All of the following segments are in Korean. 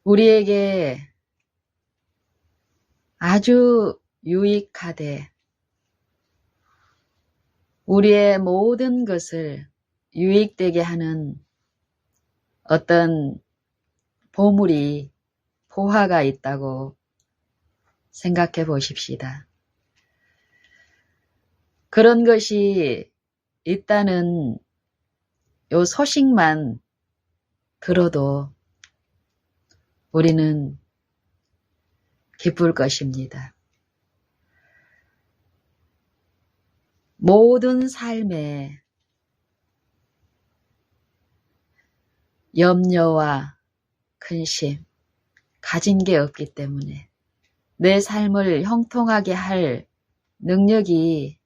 우리에게 아주 유익하되 우리의 모든 것을 유익되게 하는 어떤 보물이, 보화가 있다고 생각해 보십시다. 그런 것이 있다는 요 소식만 들어도 우리는 기쁠 것입니다. 모든 삶에 염려와 근심 가진 게 없기 때문에 내 삶을 형통하게 할 능력이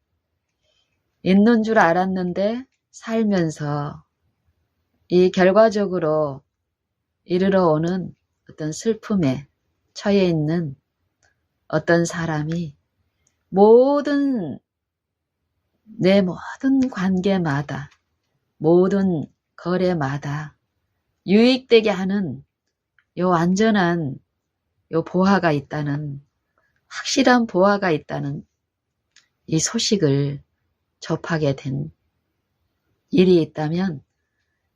있는 줄 알았는데 살면서 이 결과적으로 이르러 오는 어떤 슬픔에 처해 있는 어떤 사람이 내 모든 관계마다, 모든 거래마다 유익되게 하는 요 완전한 요 보화가 있다는, 확실한 보화가 있다는 이 소식을 접하게 된 일이 있다면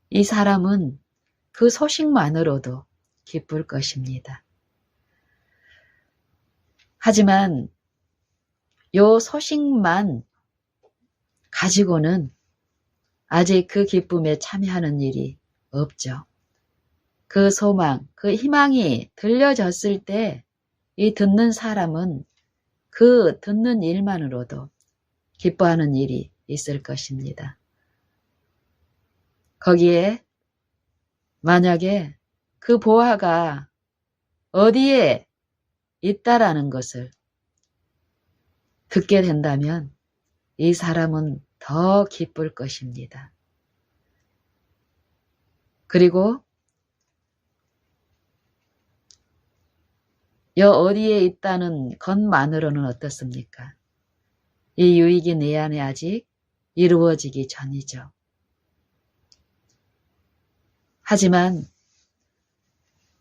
이 사람은 그 소식만으로도 기쁠 것입니다. 하지만 요 소식만 가지고는 아직 그 기쁨에 참여하는 일이 없죠. 그 소망, 그 희망이 들려졌을 때 이 듣는 사람은 그 듣는 일만으로도 기뻐하는 일이 있을 것입니다. 거기에 만약에 그 보화가 어디에 있다라는 것을 듣게 된다면 이 사람은 더 기쁠 것입니다. 그리고 어디에 있다는 것만으로는 어떻습니까? 이 유익이 내 안에 아직 이루어지기 전이죠. 하지만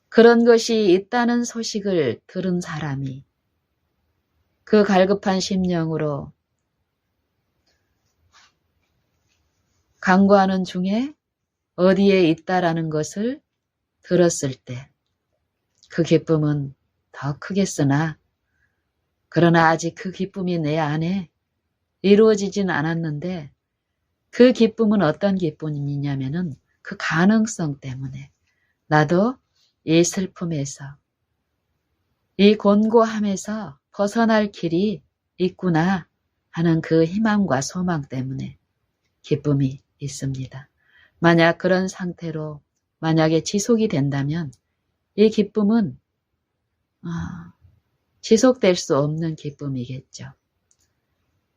그런 것이 있다는 소식을 들은 사람이 그 갈급한 심령으로 간구하는 중에 어디에 있다라는 것을 들었을 때 그 기쁨은 더 크겠으나 그러나 아직 그 기쁨이 내 안에 이루어지진 않았는데 그 기쁨은 어떤 기쁨이냐면은 그 가능성 때문에 나도 이 슬픔에서 이 곤고함에서 벗어날 길이 있구나 하는 그 희망과 소망 때문에 기쁨이 있습니다. 만약 그런 상태로 만약에 지속이 된다면 이 기쁨은 지속될 수 없는 기쁨이겠죠.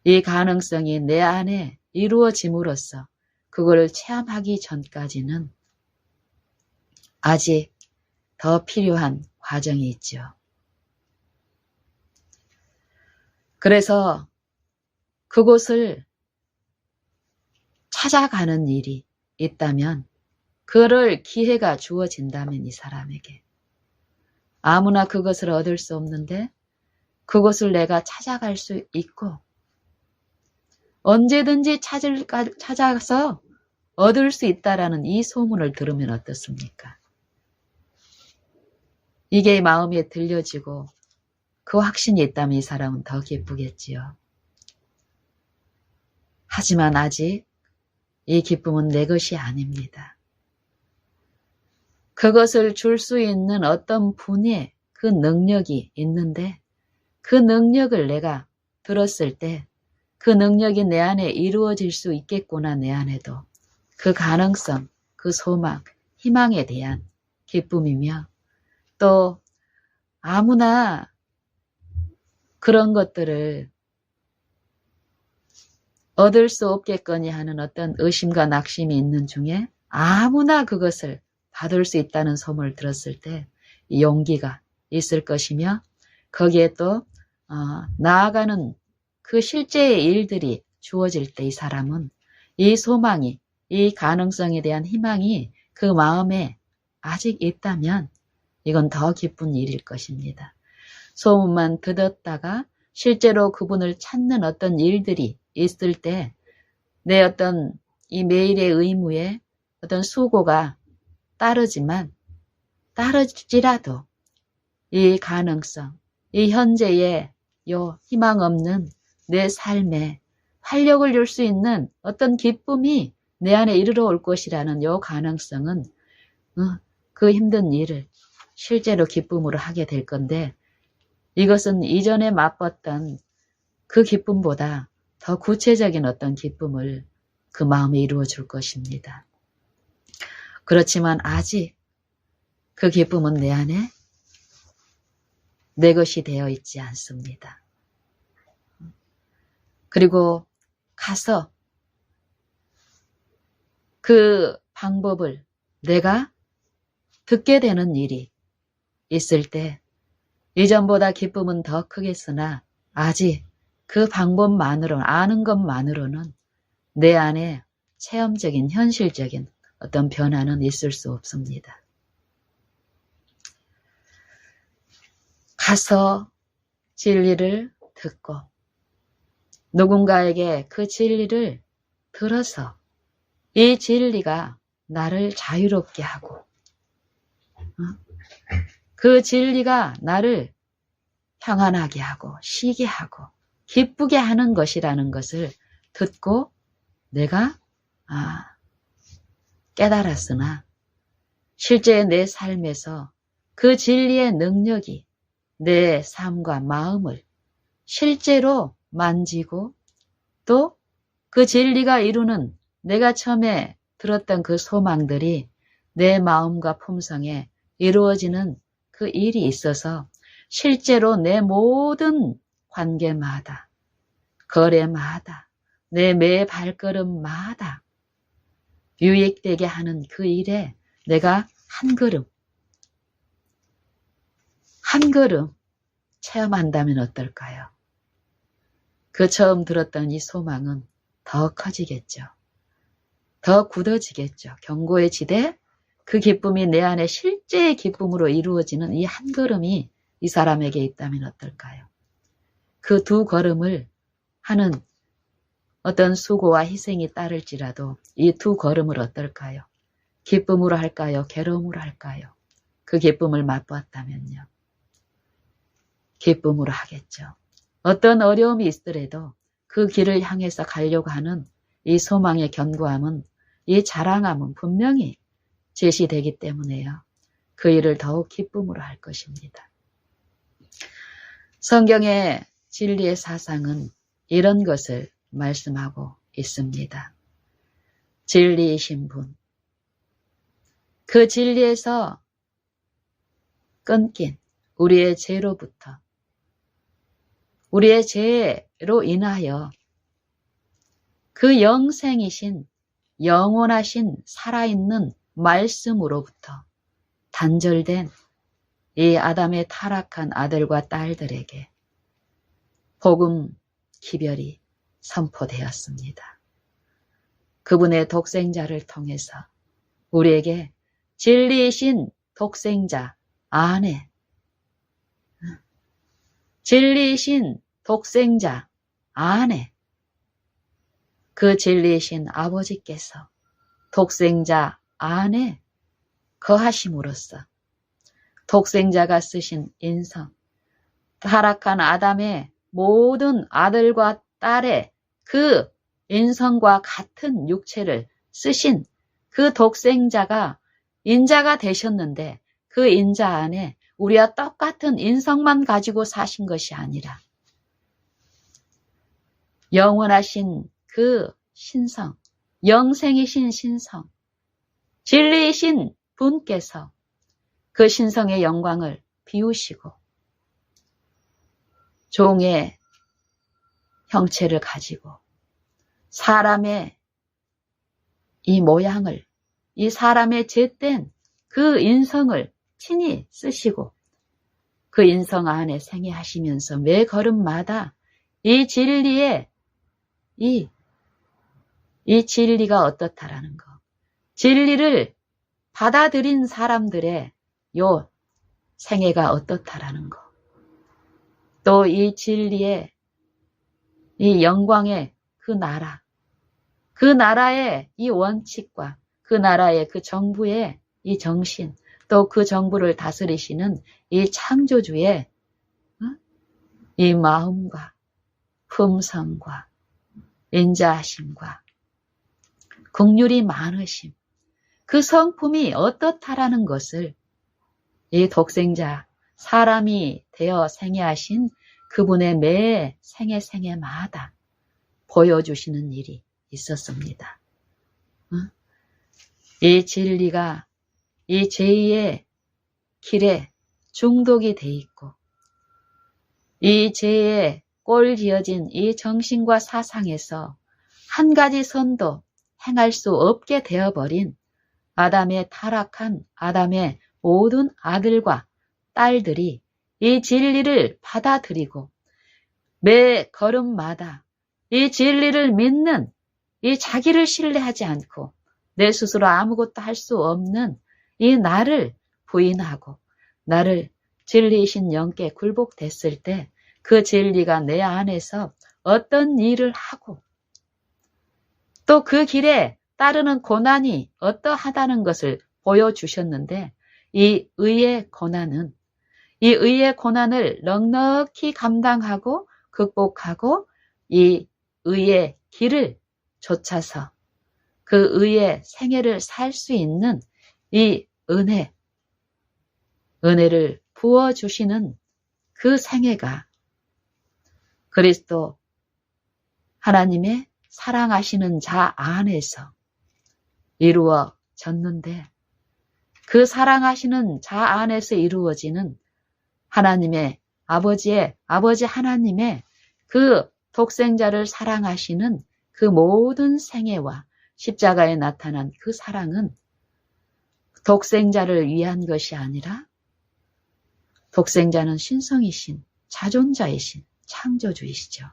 이 가능성이 내 안에 이루어짐으로써 그걸 체험하기 전까지는 아직 더 필요한 과정이 있죠. 그래서 그곳을 찾아가는 일이 있다면 그럴 기회가 주어진다면 이 사람에게 아무나 그것을 얻을 수 없는데 그것을 내가 찾아갈 수 있고 언제든지 찾아서 얻을 수 있다라는 이 소문을 들으면 어떻습니까? 이게 마음에 들려지고 그 확신이 있다면 이 사람은 더 기쁘겠지요. 하지만 아직 이 기쁨은 내 것이 아닙니다. 그것을 줄 수 있는 어떤 분의 그 능력이 있는데 그 능력을 내가 들었을 때 그 능력이 내 안에 이루어질 수 있겠구나 내 안에도 그 가능성, 그 소망, 희망에 대한 기쁨이며 또 아무나 그런 것들을 얻을 수 없겠거니 하는 어떤 의심과 낙심이 있는 중에 아무나 그것을 받을 수 있다는 소문을 들었을 때 용기가 있을 것이며 거기에 또 나아가는 그 실제의 일들이 주어질 때 이 사람은 이 소망이, 이 가능성에 대한 희망이 그 마음에 아직 있다면 이건 더 기쁜 일일 것입니다. 소문만 듣었다가 실제로 그분을 찾는 어떤 일들이 있을 때 내 어떤 이 매일의 의무에 어떤 수고가 따르지라도 이 가능성, 이 현재의 요 희망 없는 내 삶에 활력을 줄 수 있는 어떤 기쁨이 내 안에 이르러 올 것이라는 요 가능성은 그 힘든 일을 실제로 기쁨으로 하게 될 건데 이것은 이전에 맛봤던 그 기쁨보다 더 구체적인 어떤 기쁨을 그 마음에 이루어 줄 것입니다. 그렇지만 아직 그 기쁨은 내 안에 내 것이 되어 있지 않습니다. 그리고 가서 그 방법을 내가 듣게 되는 일이 있을 때 이전보다 기쁨은 더 크겠으나 아직 그 방법만으로는 아는 것만으로는 내 안에 체험적인 현실적인 어떤 변화는 있을 수 없습니다. 가서 진리를 듣고 누군가에게 그 진리를 들어서 이 진리가 나를 자유롭게 하고 그 진리가 나를 평안하게 하고 쉬게 하고 기쁘게 하는 것이라는 것을 듣고 내가 깨달았으나 실제 내 삶에서 그 진리의 능력이 내 삶과 마음을 실제로 만지고 또 그 진리가 이루는 내가 처음에 들었던 그 소망들이 내 마음과 품성에 이루어지는 그 일이 있어서 실제로 내 모든 관계마다 거래마다 내 매 발걸음마다 유익되게 하는 그 일에 내가 한 걸음 체험한다면 어떨까요? 그 처음 들었던 이 소망은 더 커지겠죠. 더 굳어지겠죠. 경고의 그 기쁨이 내 안에 실제의 기쁨으로 이루어지는 이 한 걸음이 이 사람에게 있다면 어떨까요? 그 두 걸음을 하는 어떤 수고와 희생이 따를지라도 이 두 걸음을 어떨까요? 기쁨으로 할까요? 괴로움으로 할까요? 그 기쁨을 맛보았다면요. 기쁨으로 하겠죠. 어떤 어려움이 있더라도 그 길을 향해서 가려고 하는 이 소망의 견고함은 이 자랑함은 분명히 제시되기 때문에요. 그 일을 더욱 기쁨으로 할 것입니다. 성경의 진리의 사상은 이런 것을 말씀하고 있습니다. 진리이신 분, 그 진리에서 끊긴 우리의 죄로부터 우리의 죄로 인하여 그 영생이신 영원하신 살아있는 말씀으로부터 단절된 이 아담의 타락한 아들과 딸들에게 복음 기별이 선포되었습니다. 그분의 독생자를 통해서 우리에게 진리이신 독생자 안에 진리이신 독생자 안에 그 진리이신 아버지께서 독생자 안에 거하심으로써 독생자가 쓰신 인성, 타락한 아담의 모든 아들과 딸의 그 인성과 같은 육체를 쓰신 그 독생자가 인자가 되셨는데 그 인자 안에 우리와 똑같은 인성만 가지고 사신 것이 아니라 영원하신 그 신성, 영생이신 신성, 진리이신 분께서 그 신성의 영광을 비우시고 종의 형체를 가지고 사람의 이 모양을, 이 사람의 죄된 그 인성을 친히 쓰시고 그 인성 안에 생애하시면서 매 걸음마다 이 진리의 이 진리가 어떻다라는 거, 진리를 받아들인 사람들의 요 생애가 어떻다라는 거. 또 이 진리의 이 영광의 그 나라, 그 나라의 이 원칙과 그 나라의 그 정부의 이 정신, 또 그 정부를 다스리시는 이 창조주의 이 마음과 품성과 인자하심과 긍휼이 많으심, 그 성품이 어떻다라는 것을 이 독생자, 사람이 되어 생애하신 그분의 매 생애마다 보여주시는 일이 있었습니다. 이 진리가 이 죄의 길에 중독이 돼 있고 이 죄에 꼴지어진 이 정신과 사상에서 한 가지 선도 행할 수 없게 되어버린 아담의 타락한 아담의 모든 아들과 딸들이 이 진리를 받아들이고 매 걸음마다 이 진리를 믿는 이 자기를 신뢰하지 않고 내 스스로 아무것도 할 수 없는 이 나를 부인하고 나를 진리이신 영께 굴복됐을 때 그 진리가 내 안에서 어떤 일을 하고 또 그 길에 따르는 고난이 어떠하다는 것을 보여주셨는데 이 의의 고난은 이 의의 고난을 넉넉히 감당하고 극복하고 이 의의 길을 좇아서 그 의의 생애를 살 수 있는 이 은혜를 부어주시는 그 생애가 그리스도 하나님의 사랑하시는 자 안에서 이루어졌는데 그 사랑하시는 자 안에서 이루어지는 하나님의 아버지 하나님의 그 독생자를 사랑하시는 그 모든 생애와 십자가에 나타난 그 사랑은 독생자를 위한 것이 아니라 독생자는 신성이신 자존자이신 창조주이시죠.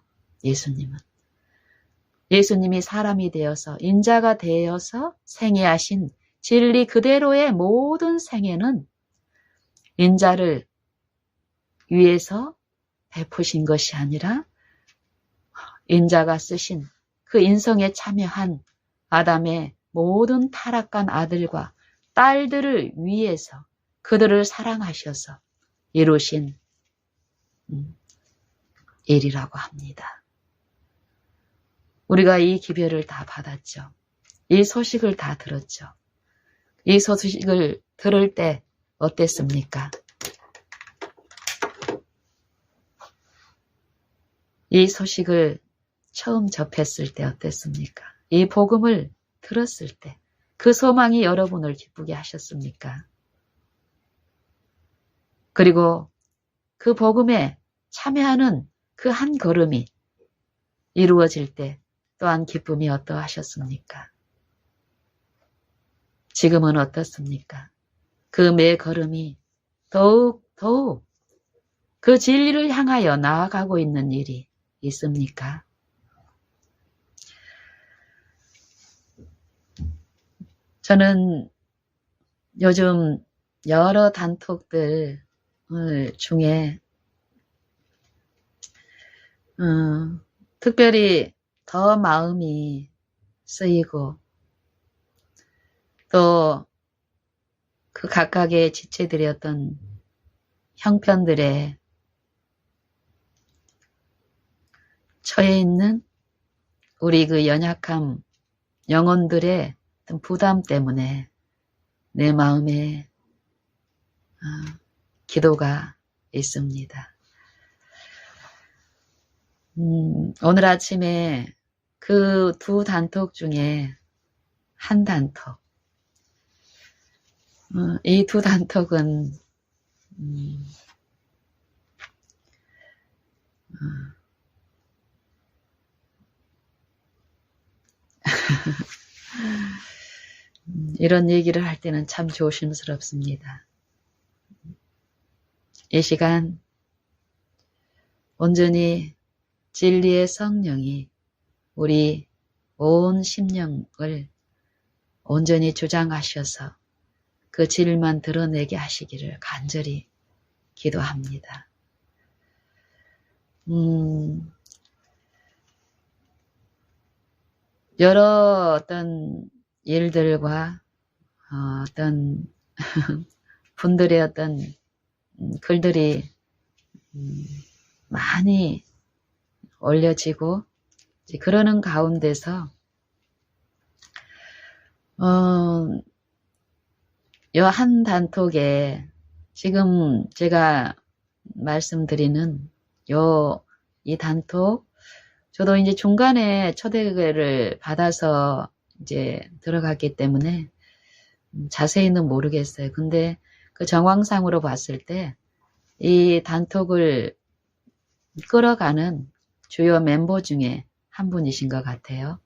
예수님이 사람이 되어서 인자가 되어서 생애하신 진리 그대로의 모든 생애는 인자를 위해서 베푸신 것이 아니라 인자가 쓰신 그 인성에 참여한 아담의 모든 타락한 아들과 딸들을 위해서 그들을 사랑하셔서 이루신 일이라고 합니다. 우리가 이 기별을 다 받았죠. 이 소식을 다 들었죠. 이 소식을 들을 때 어땠습니까? 이 소식을 처음 접했을 때 어땠습니까? 이 복음을 들었을 때 그 소망이 여러분을 기쁘게 하셨습니까? 그리고 그 복음에 참여하는 그 한 걸음이 이루어질 때 또한 기쁨이 어떠하셨습니까? 지금은 어떻습니까? 그 매 걸음이 더욱 그 진리를 향하여 나아가고 있는 일이 있습니까? 저는 요즘 여러 단톡들 중에 특별히 더 마음이 쓰이고 또 그 각각의 지체들이었던 형편들에 처해 있는 우리 그 연약함 영혼들의 어떤 부담 때문에 내 마음에 기도가 있습니다. 오늘 아침에 그 두 단톡 중에 한 단톡, 이 두 단톡은 이런 얘기를 할 때는 참 조심스럽습니다. 이 시간 온전히 진리의 성령이 우리 온 심령을 온전히 주장하셔서 그 진리만 드러내게 하시기를 간절히 기도합니다. 여러 어떤 일들과 어떤 분들의 어떤 글들이 많이 올려지고 그러는 가운데서 요 한 단톡에 지금 제가 말씀드리는 이 단톡, 저도 이제 중간에 초대를 받아서 이제 들어갔기 때문에 자세히는 모르겠어요. 근데 그 정황상으로 봤을 때 이 단톡을 끌어가는 주요 멤버 중에 한 분이신 것 같아요.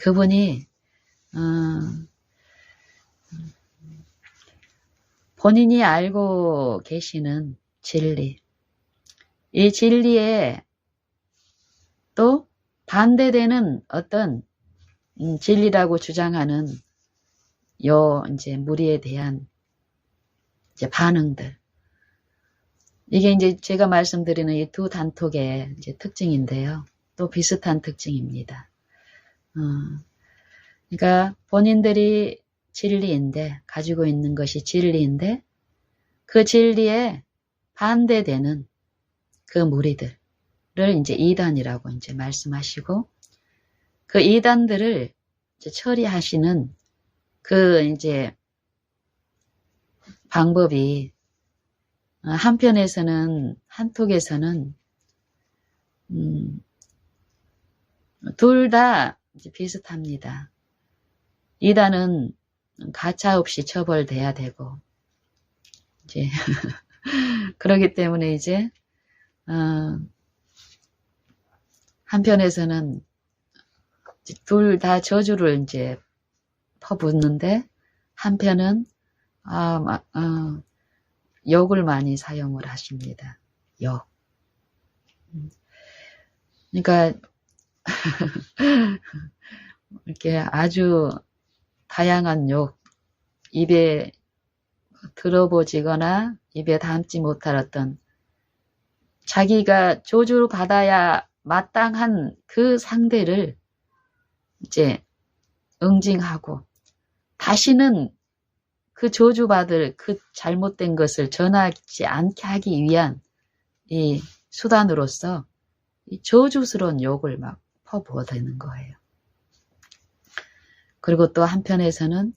그분이 본인이 알고 계시는 진리, 이 진리에 또 반대되는 어떤 진리라고 주장하는 이제 무리에 대한 이제 반응들, 이게 이제 제가 말씀드리는 이 두 단톡의 이제 특징인데요. 또 비슷한 특징입니다. 그러니까 본인들이 진리인데, 가지고 있는 것이 진리인데, 그 진리에 반대되는 그 무리들을 이제 이단이라고 이제 말씀하시고, 그 이단들을 이제 처리하시는 그 이제 방법이 한쪽에서는 둘 다 비슷합니다. 이단은 가차없이 처벌돼야 되고, 이제 그렇기 때문에 이제 한편에서는 둘 다 저주를 이제 퍼붓는데, 한편은 욕을 많이 사용을 하십니다. 욕. 그러니까 이렇게 아주 다양한 욕, 입에 들어보지거나 입에 담지 못할 어떤 자기가 저주를 받아야 마땅한 그 상대를 이제 응징하고 다시는 그 저주받을 그 잘못된 것을 전하지 않게 하기 위한 이 수단으로서 이 저주스러운 욕을 막 퍼부어대는 거예요. 그리고 또 한편에서는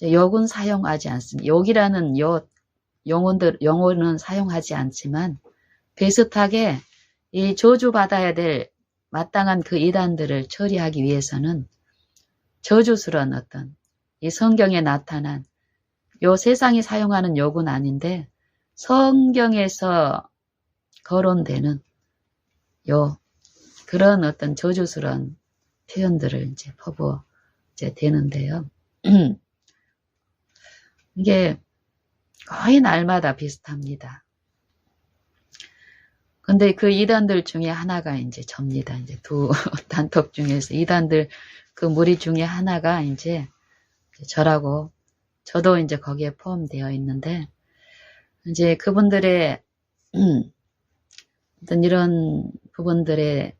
욕은 사용하지 않습니다. 욕이라는 용어는 사용하지 않지만 비슷하게 이 저주받아야 될 마땅한 그 이단들을 처리하기 위해서는 저주스러운 어떤 이 성경에 나타난 요 세상이 사용하는 욕은 아닌데 성경에서 거론되는 그런 어떤 저주스러운 표현들을 이제 퍼부어 이제 되는데요. 이게 거의 날마다 비슷합니다. 근데 그 이단들 중에 하나가 이제 접니다. 이제 두 단톡 중에서 이단들 그 무리 중에 하나가 이제 저라고, 저도 이제 거기에 포함되어 있는데, 이제 그분들의 어떤 이런 부분들의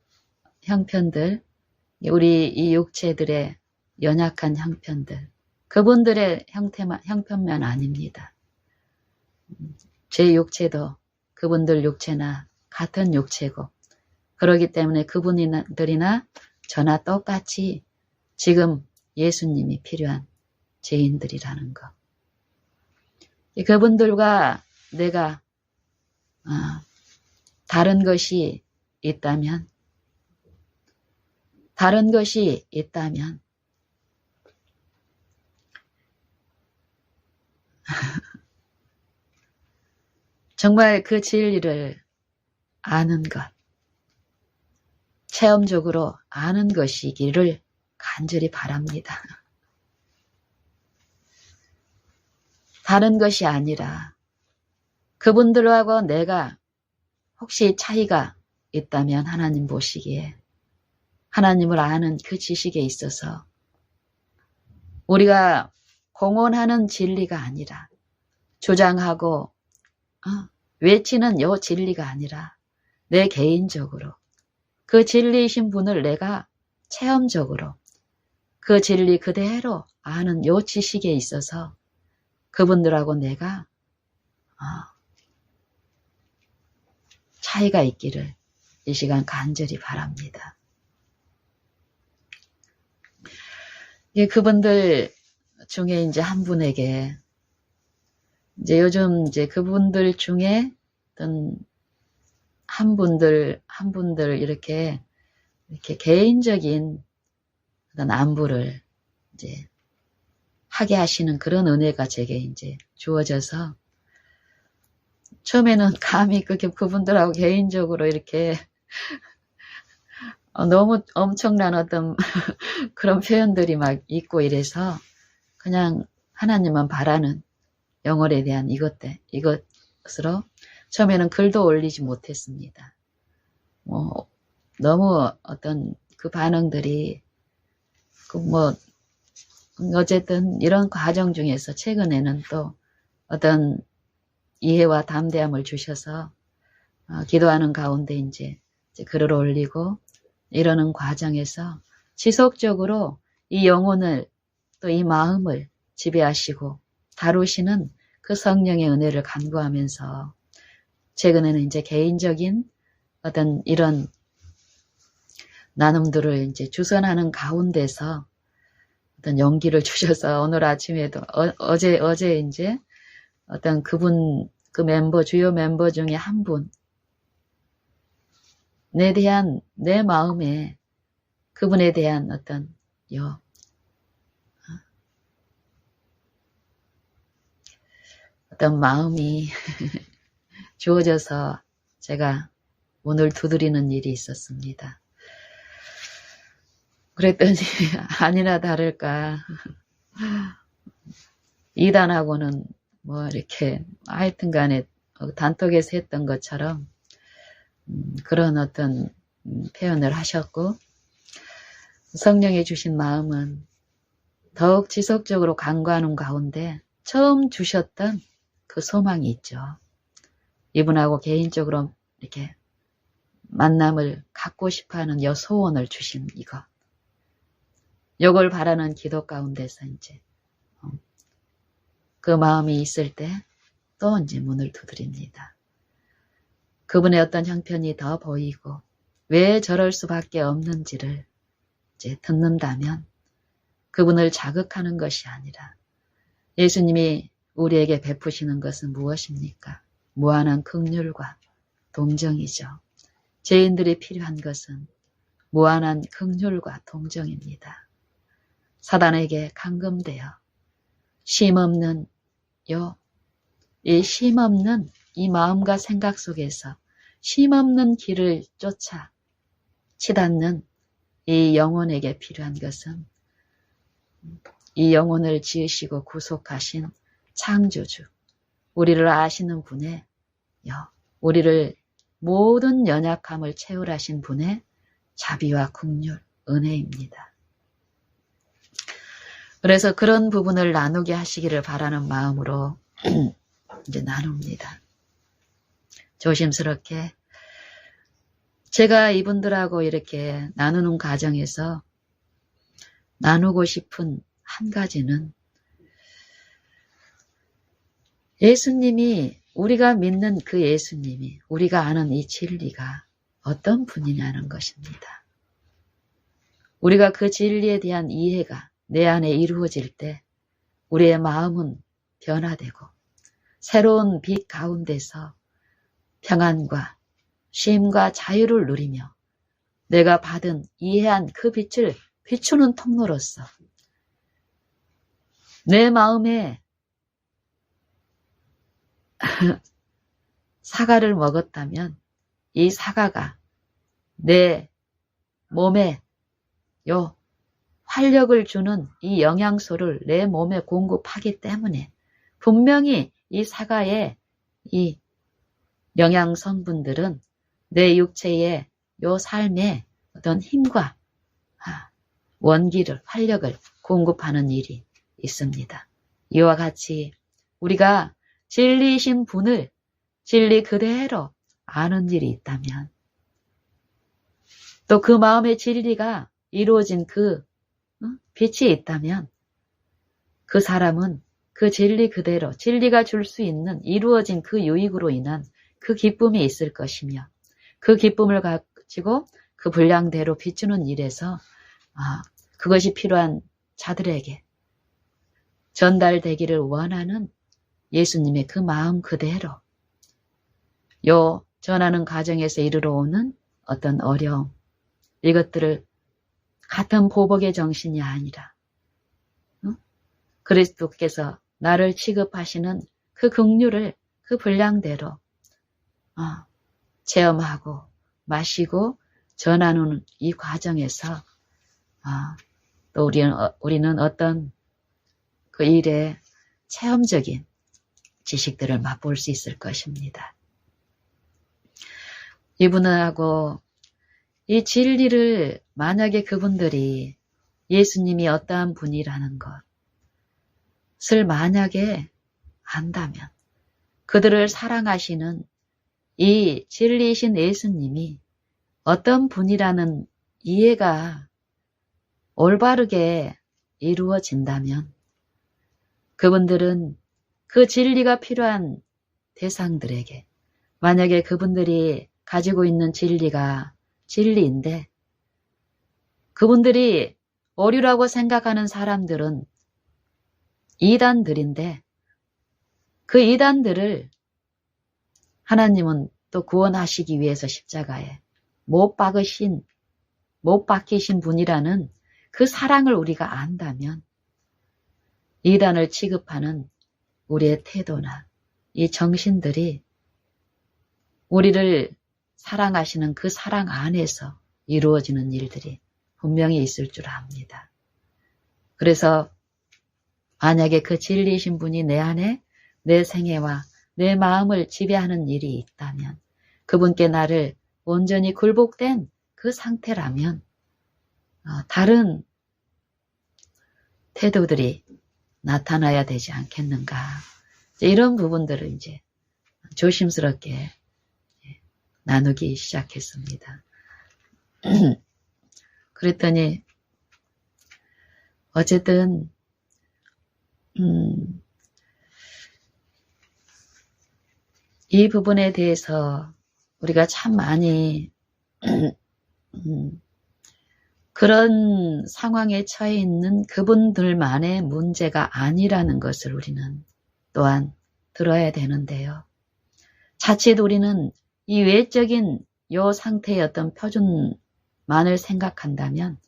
형편들, 우리 이 육체들의 연약한 형편들, 그분들의 형편만 아닙니다. 제 육체도 그분들 육체나 같은 육체고, 그러기 때문에 그분들이나 저나 똑같이 지금 예수님이 필요한 죄인들이라는 것. 그분들과 내가 다른 것이 있다면 정말 그 진리를 아는 것, 체험적으로 아는 것이기를 간절히 바랍니다. 다른 것이 아니라 그분들하고 내가 혹시 차이가 있다면 하나님 보시기에 하나님을 아는 그 지식에 있어서 우리가 공언하는 진리가 아니라 주장하고 외치는 요 진리가 아니라 내 개인적으로 그 진리이신 분을 내가 체험적으로 그 진리 그대로 아는 요 지식에 있어서 그분들하고 내가 차이가 있기를 이 시간 간절히 바랍니다. 예, 그분들 중에 이제 한 분에게 이제 요즘 이제 그분들 중에 어떤 한 분들 이렇게 개인적인 어떤 안부를 이제 하게 하시는 그런 은혜가 제게 이제 주어져서 처음에는 감히 그분들하고 개인적으로 이렇게 너무 엄청난 어떤 그런 표현들이 막 있고 이래서 그냥 하나님만 바라는 영혼에 대한 이것으로 처음에는 글도 올리지 못했습니다. 너무 어떤 그 반응들이 어쨌든 이런 과정 중에서 최근에는 또 어떤 이해와 담대함을 주셔서 기도하는 가운데 이제 글을 올리고 이러는 과정에서 지속적으로 이 영혼을 또 이 마음을 지배하시고 다루시는 그 성령의 은혜를 간구하면서 최근에는 이제 개인적인 어떤 이런 나눔들을 이제 주선하는 가운데서 어떤 용기를 주셔서 오늘 아침에도 어제 이제 어떤 그분 주요 멤버 중에 한 분에 대한 내 마음에 그분에 대한 어떤 마음이 주어져서 제가 문을 두드리는 일이 있었습니다. 그랬더니 아니나 다를까 이단하고는 이렇게 하여튼 간에 단톡에서 했던 것처럼 그런 어떤 표현을 하셨고 성령이 주신 마음은 더욱 지속적으로 간구하는 가운데 처음 주셨던 그 소망이 있죠. 이분하고 개인적으로 이렇게 만남을 갖고 싶어하는 소원을 주신 이것. 요걸 바라는 기도 가운데서 이제 그 마음이 있을 때 또 이제 문을 두드립니다. 그분의 어떤 형편이 더 보이고 왜 저럴 수밖에 없는지를 이제 듣는다면 그분을 자극하는 것이 아니라 예수님이 우리에게 베푸시는 것은 무엇입니까? 무한한 긍휼과 동정이죠. 죄인들이 필요한 것은 무한한 긍휼과 동정입니다. 사단에게 감금되어 쉼없는 이 마음과 생각 속에서 쉼없는 길을 쫓아 치닫는 이 영혼에게 필요한 것은 이 영혼을 지으시고 구속하신 창조주, 우리를 아시는 분의 우리를 모든 연약함을 채울하신 분의 자비와 긍휼, 은혜입니다. 그래서 그런 부분을 나누게 하시기를 바라는 마음으로 이제 나눕니다. 조심스럽게 제가 이분들하고 이렇게 나누는 과정에서 나누고 싶은 한 가지는 예수님이 우리가 믿는 그 예수님이 우리가 아는 이 진리가 어떤 분이냐는 것입니다. 우리가 그 진리에 대한 이해가 내 안에 이루어질 때 우리의 마음은 변화되고 새로운 빛 가운데서 평안과 쉼과 자유를 누리며 내가 받은 이해한 그 빛을 비추는 통로로서 내 마음에 사과를 먹었다면 이 사과가 내 몸에 활력을 주는 이 영양소를 내 몸에 공급하기 때문에 분명히 이 사과의 이 영양 성분들은 내 육체의 삶에 어떤 힘과 원기를, 활력을 공급하는 일이 있습니다. 이와 같이 우리가 진리이신 분을 진리 그대로 아는 일이 있다면, 또 그 마음의 진리가 이루어진 그 빛이 있다면, 그 사람은 그 진리 그대로, 진리가 줄 수 있는 이루어진 그 유익으로 인한 그 기쁨이 있을 것이며, 그 기쁨을 가지고 그 분량대로 비추는 일에서 그것이 필요한 자들에게 전달되기를 원하는 예수님의 그 마음 그대로 요 전하는 과정에서 이르러 오는 어떤 어려움, 이것들을 같은 보복의 정신이 아니라 그리스도께서 나를 취급하시는 그 긍휼을 그 분량대로 체험하고 마시고 전하는 이 과정에서 또 우리는 어떤 그 일의 체험적인 지식들을 맛볼 수 있을 것입니다. 이분하고 이 진리를 만약에 그분들이 예수님이 어떠한 분이라는 것을 만약에 안다면, 그들을 사랑하시는 이 진리이신 예수님이 어떤 분이라는 이해가 올바르게 이루어진다면, 그분들은 그 진리가 필요한 대상들에게, 만약에 그분들이 가지고 있는 진리가 진리인데 그분들이 오류라고 생각하는 사람들은 이단들인데, 그 이단들을 하나님은 또 구원하시기 위해서 십자가에 못 박히신 분이라는 그 사랑을 우리가 안다면, 이단을 취급하는 우리의 태도나 이 정신들이 우리를 사랑하시는 그 사랑 안에서 이루어지는 일들이 분명히 있을 줄 압니다. 그래서 만약에 그 진리이신 분이 내 안에 내 생애와 내 마음을 지배하는 일이 있다면, 그분께 나를 온전히 굴복된 그 상태라면 다른 태도들이 나타나야 되지 않겠는가. 이런 부분들을 이제 조심스럽게 나누기 시작했습니다. 그랬더니 어쨌든 이 부분에 대해서 우리가 참 많이 그런 상황에 처해 있는 그분들만의 문제가 아니라는 것을 우리는 또한 들어야 되는데요. 자칫 우리는 이 외적인 요 상태의 어떤 표준만을 생각한다면,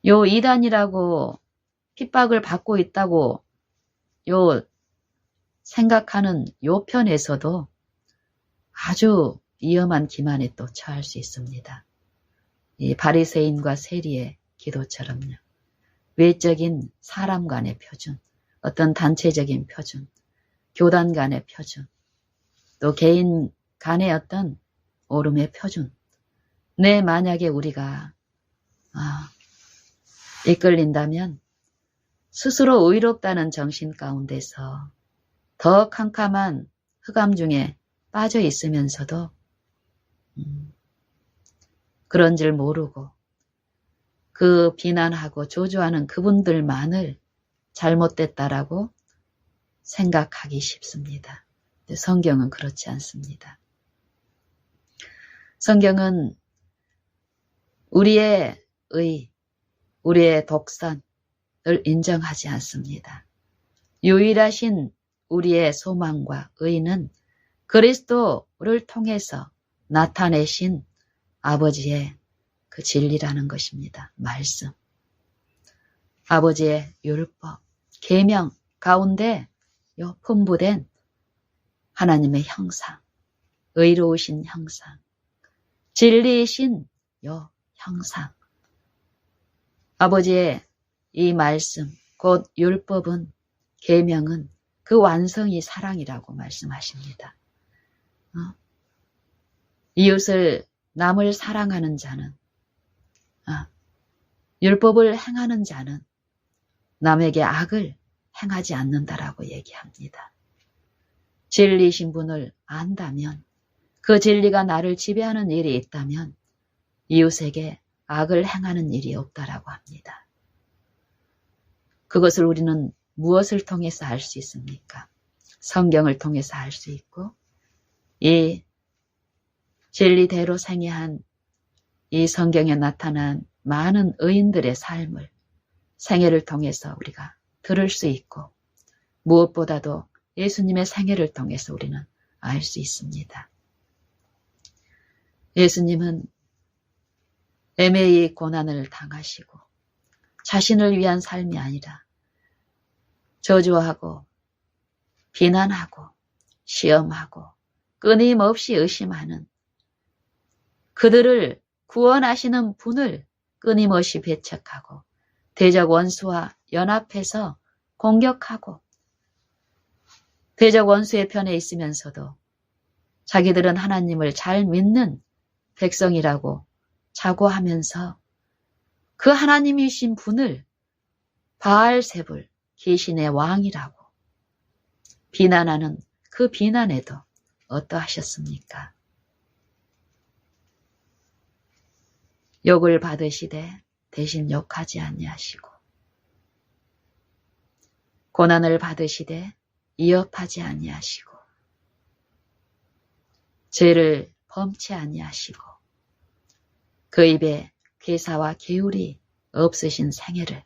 요 이단이라고 핍박을 받고 있다고 요 생각하는 요 편에서도 아주 위험한 기만에 또 처할 수 있습니다. 이 바리새인과 세리의 기도처럼요. 외적인 사람 간의 표준, 어떤 단체적인 표준, 교단 간의 표준, 또 개인 간의 어떤 오름의 표준. 만약에 우리가 이끌린다면 스스로 의롭다는 정신 가운데서 더 캄캄한 흑암 중에 빠져 있으면서도 그런 줄 모르고 그 비난하고 조주하는 그분들만을 잘못됐다라고 생각하기 쉽습니다. 성경은 그렇지 않습니다. 성경은 우리의 우리의 독선을 인정하지 않습니다. 유일하신 우리의 소망과 의는 그리스도를 통해서 나타내신 아버지의 그 진리라는 것입니다. 말씀. 아버지의 율법, 계명 가운데 요 분부된 하나님의 형상, 의로우신 형상, 진리이신 요 형상. 아버지의 이 말씀, 곧 율법은, 계명은 그 완성이 사랑이라고 말씀하십니다. 이웃을 남을 사랑하는 자는, 율법을 행하는 자는 남에게 악을 행하지 않는다라고 얘기합니다. 진리이신 분을 안다면, 그 진리가 나를 지배하는 일이 있다면 이웃에게 악을 행하는 일이 없다라고 합니다. 그것을 우리는 무엇을 통해서 알 수 있습니까? 성경을 통해서 알 수 있고, 이 진리대로 생애한 이 성경에 나타난 많은 의인들의 삶을, 생애를 통해서 우리가 들을 수 있고, 무엇보다도 예수님의 생애를 통해서 우리는 알 수 있습니다. 예수님은 애매히 고난을 당하시고 자신을 위한 삶이 아니라 저주하고 비난하고 시험하고 끊임없이 의심하는, 그들을 구원하시는 분을 끊임없이 배척하고 대적 원수와 연합해서 공격하고, 대적 원수의 편에 있으면서도 자기들은 하나님을 잘 믿는 백성이라고 자고하면서 그 하나님이신 분을 바알세불, 귀신의 왕이라고 비난하는 그 비난에도 어떠하셨습니까? 욕을 받으시되 대신 욕하지 아니하시고, 고난을 받으시되 이업하지 아니하시고, 죄를 범치 아니하시고, 그 입에 괴사와 계율이 없으신 생애를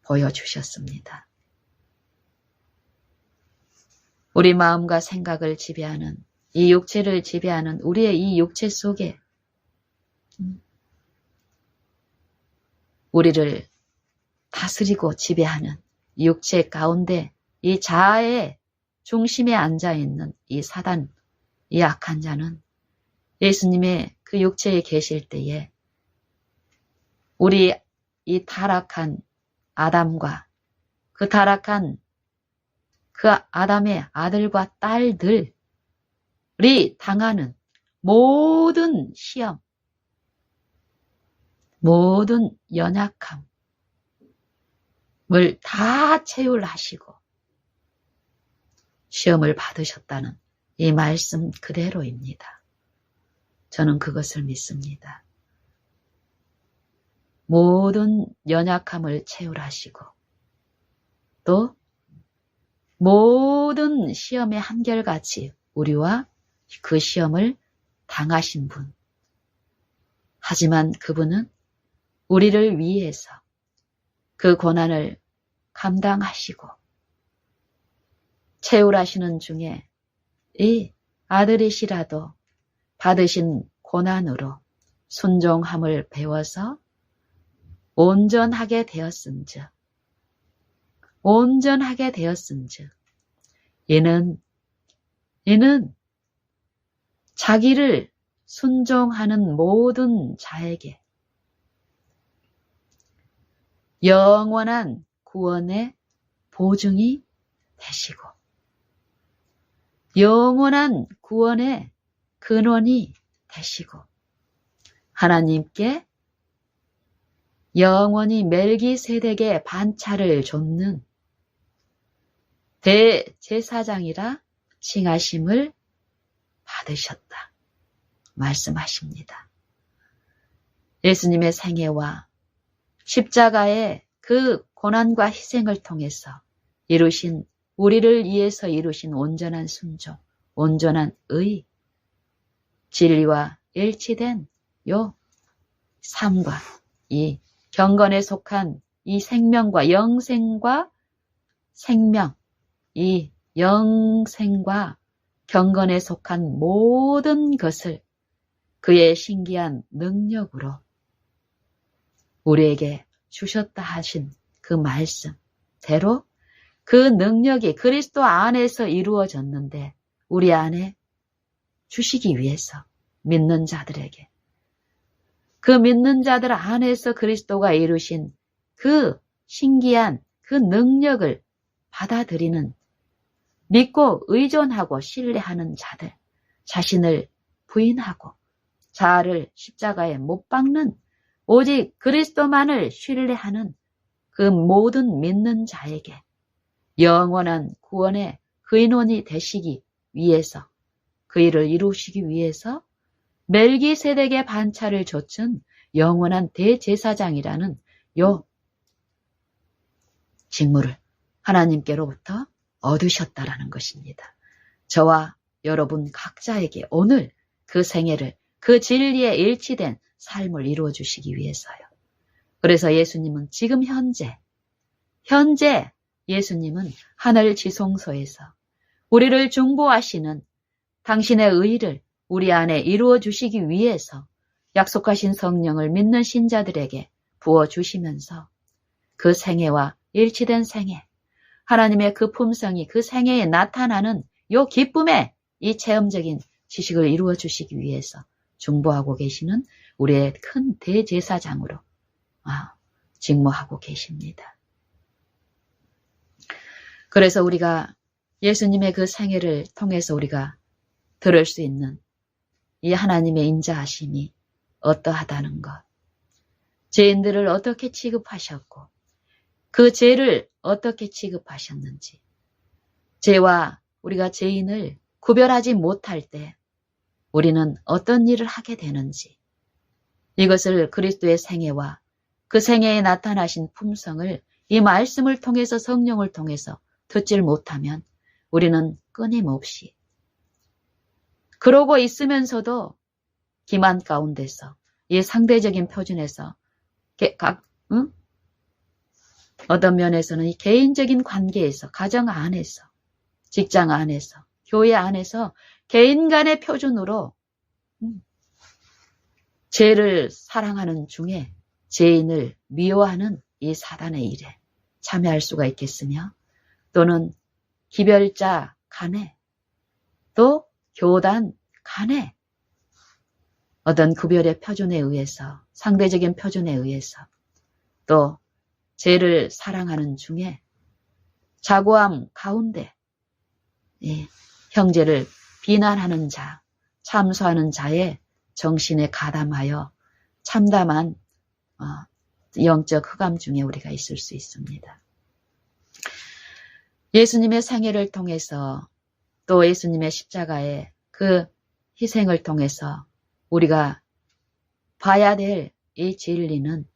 보여주셨습니다. 우리 마음과 생각을 지배하는, 이 육체를 지배하는 우리의 이 육체 속에 우리를 다스리고 지배하는 육체 가운데 이 자아의 중심에 앉아있는 이 사단, 이 악한 자는 예수님의 그 육체에 계실 때에 우리 이 타락한 아담과 그 타락한 그 아담의 아들과 딸들이 당하는 모든 시험, 모든 연약함을 다 체휼하시고 시험을 받으셨다는 이 말씀 그대로입니다. 저는 그것을 믿습니다. 모든 연약함을 체휼하시고 또 모든 시험에 한결같이 우리와 그 시험을 당하신 분. 하지만 그분은 우리를 위해서 그 고난을 감당하시고 체휼하시는 중에 이 아들이시라도 받으신 고난으로 순종함을 배워서 온전하게 되었은즉 이는 자기를 순종하는 모든 자에게 영원한 구원의 보증이 되시고 영원한 구원의 근원이 되시고 하나님께 영원히 멜기세덱의 반차를 좇는 대제사장이라 칭하심을 받으셨다 말씀하십니다. 예수님의 생애와 십자가의 그 고난과 희생을 통해서 이루신, 우리를 위해서 이루신 온전한 순종, 온전한 의, 진리와 일치된 요 삶과 이 경건에 속한 이 생명과 영생과 생명, 이 영생과 경건에 속한 모든 것을 그의 신기한 능력으로 우리에게 주셨다 하신 그 말씀대로 그 능력이 그리스도 안에서 이루어졌는데 우리 안에 주시기 위해서 믿는 자들에게 그 믿는 자들 안에서 그리스도가 이루신 그 신기한 그 능력을 받아들이는 믿고 의존하고 신뢰하는 자들, 자신을 부인하고 자아를 십자가에 못 박는 오직 그리스도만을 신뢰하는 그 모든 믿는 자에게 영원한 구원의 근원이 되시기 위해서, 그 일을 이루시기 위해서 멜기세덱의 반차를 좇은 영원한 대제사장이라는 요 직무를 하나님께로부터 얻으셨다라는 것입니다. 저와 여러분 각자에게 오늘 그 생애를, 그 진리에 일치된 삶을 이루어 주시기 위해서요. 그래서 예수님은 지금 현재 예수님은 하늘 지성소에서 우리를 중보하시는 당신의 의를 우리 안에 이루어 주시기 위해서 약속하신 성령을 믿는 신자들에게 부어주시면서 그 생애와 일치된 생애, 하나님의 그 품성이 그 생애에 나타나는 요 기쁨의 이 체험적인 지식을 이루어 주시기 위해서 중보하고 계시는 우리의 큰 대제사장으로 직무하고 계십니다. 그래서 우리가 예수님의 그 생애를 통해서 우리가 들을 수 있는 이 하나님의 인자하심이 어떠하다는 것, 죄인들을 어떻게 취급하셨고 그 죄를 어떻게 취급하셨는지, 죄와 우리가 죄인을 구별하지 못할 때 우리는 어떤 일을 하게 되는지, 이것을 그리스도의 생애와 그 생애에 나타나신 품성을 이 말씀을 통해서, 성령을 통해서 듣질 못하면 우리는 끊임없이 그러고 있으면서도 기만 가운데서 이 상대적인 표준에서 어떤 면에서는 이 개인적인 관계에서, 가정 안에서, 직장 안에서, 교회 안에서 개인 간의 표준으로 죄를 사랑하는 중에 죄인을 미워하는 이 사단의 일에 참여할 수가 있겠으며, 또는 기별자 간에, 또 교단 간에 어떤 구별의 표준에 의해서, 상대적인 표준에 의해서, 또 죄를 사랑하는 중에 자고함 가운데 형제를 비난하는 자, 참소하는 자의 정신에 가담하여 참담한 영적 흑암 중에 우리가 있을 수 있습니다. 예수님의 생애를 통해서, 또 예수님의 십자가의 그 희생을 통해서 우리가 봐야 될 이 진리는,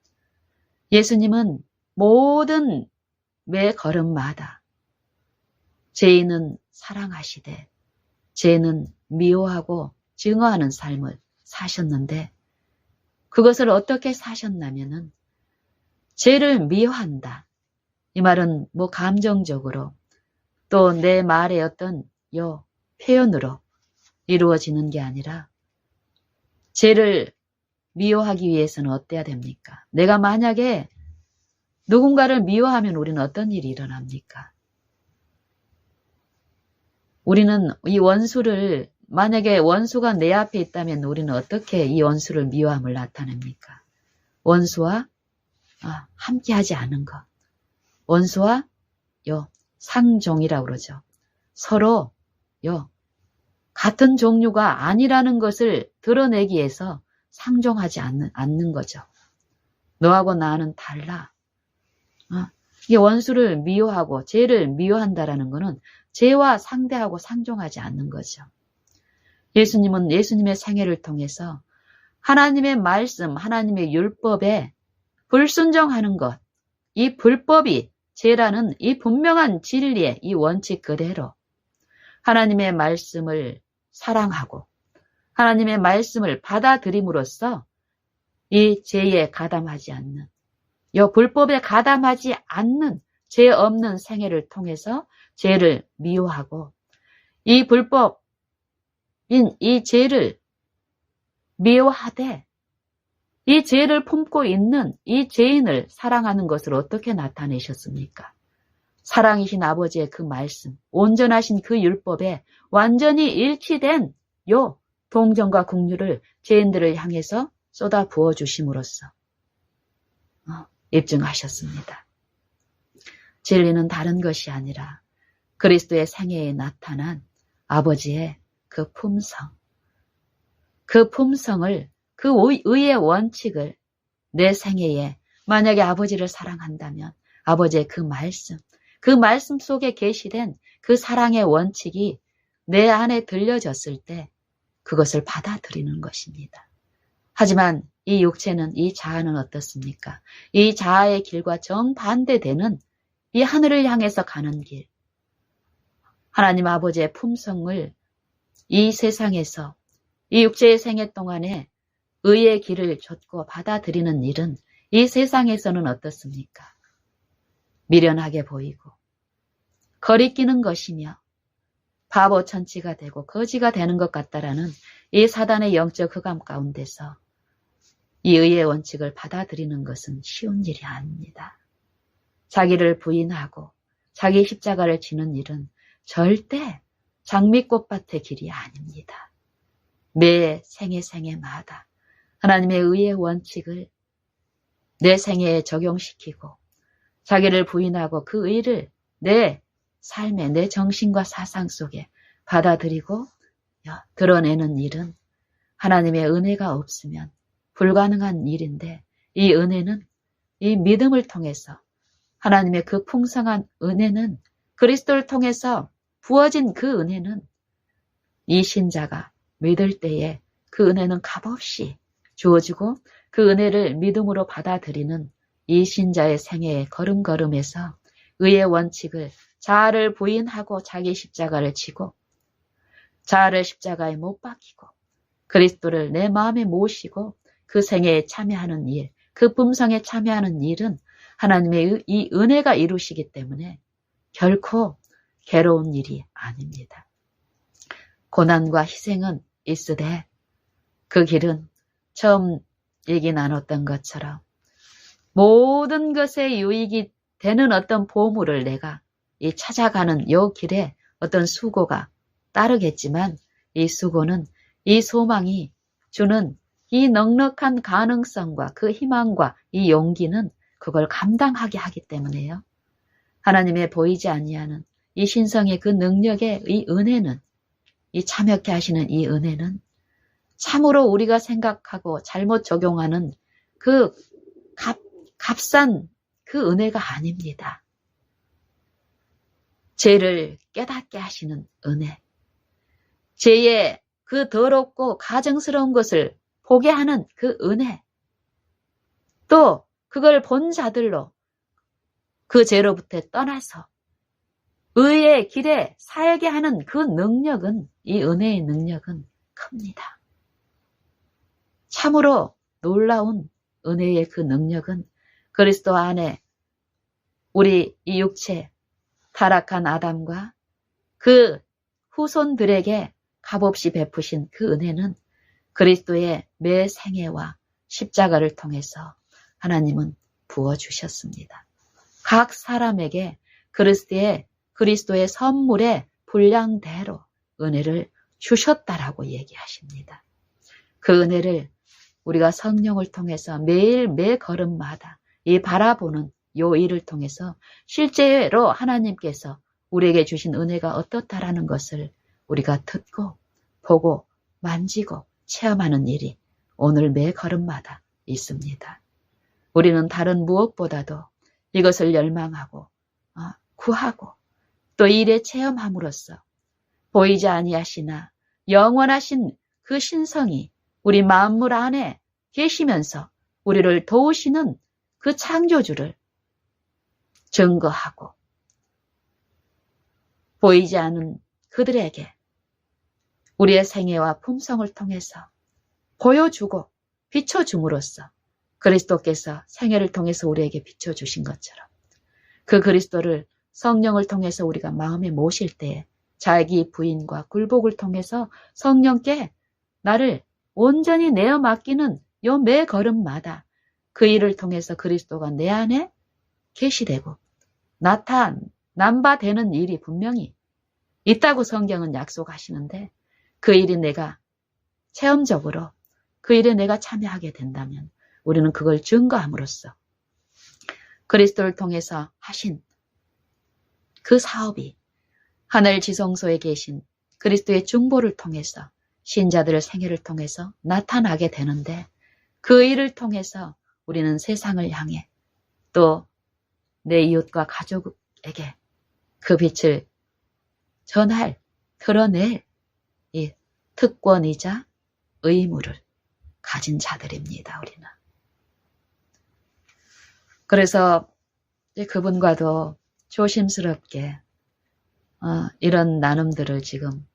예수님은 모든 매 걸음마다 죄인은 사랑하시되 죄는 미워하고 증오하는 삶을 사셨는데, 그것을 어떻게 사셨냐면은 죄를 미워한다. 이 말은 뭐 감정적으로, 또 내 말의 어떤 표현으로 이루어지는 게 아니라, 죄를 미워하기 위해서는 어때야 됩니까? 내가 만약에 누군가를 미워하면 우리는 어떤 일이 일어납니까? 우리는 이 원수를, 만약에 원수가 내 앞에 있다면 우리는 어떻게 이 원수를 미워함을 나타냅니까? 원수와 함께하지 않은 것, 원수와 상종이라고 그러죠. 서로 같은 종류가 아니라는 것을 드러내기 위해서 상종하지 않는 거죠. 너하고 나는 달라. 이 원수를 미워하고 죄를 미워한다라는 것은 죄와 상대하고 상종하지 않는 거죠. 예수님은 예수님의 생애를 통해서 하나님의 말씀, 하나님의 율법에 불순종하는 것, 이 불법이 죄라는 이 분명한 진리의 이 원칙 그대로 하나님의 말씀을 사랑하고 하나님의 말씀을 받아들임으로써 이 죄에 가담하지 않는, 이 불법에 가담하지 않는 죄 없는 생애를 통해서 죄를 미워하고, 이 불법인 이 죄를 미워하되 이 죄를 품고 있는 이 죄인을 사랑하는 것을 어떻게 나타내셨습니까? 사랑이신 아버지의 그 말씀, 온전하신 그 율법에 완전히 일치된 요 동정과 긍휼을 죄인들을 향해서 쏟아 부어 주심으로써 입증하셨습니다. 진리는 다른 것이 아니라 그리스도의 생애에 나타난 아버지의 그 품성, 그 품성을, 그 의의 원칙을 내 생애에 만약에 아버지를 사랑한다면 아버지의 그 말씀 속에 계시된 그 사랑의 원칙이 내 안에 들려졌을 때 그것을 받아들이는 것입니다. 하지만 이 육체는, 이 자아는 어떻습니까? 이 자아의 길과 정반대되는 이 하늘을 향해서 가는 길, 하나님 아버지의 품성을 이 세상에서 이 육체의 생애 동안에 의의 길을 좇고 받아들이는 일은 이 세상에서는 어떻습니까? 미련하게 보이고 거리끼는 것이며 바보천치가 되고 거지가 되는 것 같다라는 이 사단의 영적 흑암 가운데서 이 의의 원칙을 받아들이는 것은 쉬운 일이 아닙니다. 자기를 부인하고 자기 십자가를 지는 일은 절대 장미꽃밭의 길이 아닙니다. 매 생애마다 하나님의 의의 원칙을 내 생애에 적용시키고 자기를 부인하고 그 의를 내 삶에, 내 정신과 사상 속에 받아들이고 드러내는 일은 하나님의 은혜가 없으면 불가능한 일인데, 이 은혜는 이 믿음을 통해서 하나님의 그 풍성한 은혜는, 그리스도를 통해서 부어진 그 은혜는 이 신자가 믿을 때에 그 은혜는 값없이 주어지고 그 은혜를 믿음으로 받아들이는 이 신자의 생애의 걸음걸음에서 의의 원칙을, 자아를 부인하고 자기 십자가를 지고 자아를 십자가에 못 박히고 그리스도를 내 마음에 모시고 그 생애에 참여하는 일, 그 품성에 참여하는 일은 하나님의 이 은혜가 이루시기 때문에 결코 괴로운 일이 아닙니다. 고난과 희생은 있으되 그 길은 처음 얘기 나눴던 것처럼 모든 것에 유익이 되는 어떤 보물을 내가 이 찾아가는 요 길에 어떤 수고가 따르겠지만, 이 수고는, 이 소망이 주는 이 넉넉한 가능성과 그 희망과 이 용기는 그걸 감당하게 하기 때문에요. 하나님의 보이지 아니하는 이 신성의 그 능력의 이 은혜는, 이 참여케 하시는 이 은혜는 참으로 우리가 생각하고 잘못 적용하는 그 값싼 그 은혜가 아닙니다. 죄를 깨닫게 하시는 은혜, 죄의 그 더럽고 가증스러운 것을 보게 하는 그 은혜, 또 그걸 본 자들로 그 죄로부터 떠나서 의의 길에 살게 하는 그 능력은, 이 은혜의 능력은 큽니다. 참으로 놀라운 은혜의 그 능력은 그리스도 안에 우리 이 육체 타락한 아담과 그 후손들에게 값없이 베푸신 그 은혜는 그리스도의 매 생애와 십자가를 통해서 하나님은 부어주셨습니다. 각 사람에게 그리스도의 선물의 분량대로 은혜를 주셨다라고 얘기하십니다. 그 은혜를 우리가 성령을 통해서 매일 매 걸음마다 이 바라보는 요 일을 통해서 실제로 하나님께서 우리에게 주신 은혜가 어떻다라는 것을 우리가 듣고 보고 만지고 체험하는 일이 오늘 매 걸음마다 있습니다. 우리는 다른 무엇보다도 이것을 열망하고 구하고 또 일에 체험함으로써 보이지 아니하시나 영원하신 그 신성이 우리 만물 안에 계시면서 우리를 도우시는 그 창조주를 증거하고 보이지 않는 그들에게 우리의 생애와 품성을 통해서 보여주고 비춰줌으로써 그리스도께서 생애를 통해서 우리에게 비춰주신 것처럼 그 그리스도를 성령을 통해서 우리가 마음에 모실 때에 자기 부인과 굴복을 통해서 성령께 나를 온전히 내어 맡기는 요 매 걸음마다 그 일을 통해서 그리스도가 내 안에 계시되고 나타남바되는 일이 분명히 있다고 성경은 약속하시는데, 그 일이 내가 체험적으로 그 일에 내가 참여하게 된다면 우리는 그걸 증거함으로써 그리스도를 통해서 하신 그 사업이 하늘 지성소에 계신 그리스도의 중보를 통해서 신자들의 생애를 통해서 나타나게 되는데, 그 일을 통해서 우리는 세상을 향해 또 내 이웃과 가족에게 그 빛을 전할 드러낼 이 특권이자 의무를 가진 자들입니다. 우리는. 그래서 그분과도 조심스럽게 이런 나눔들을 지금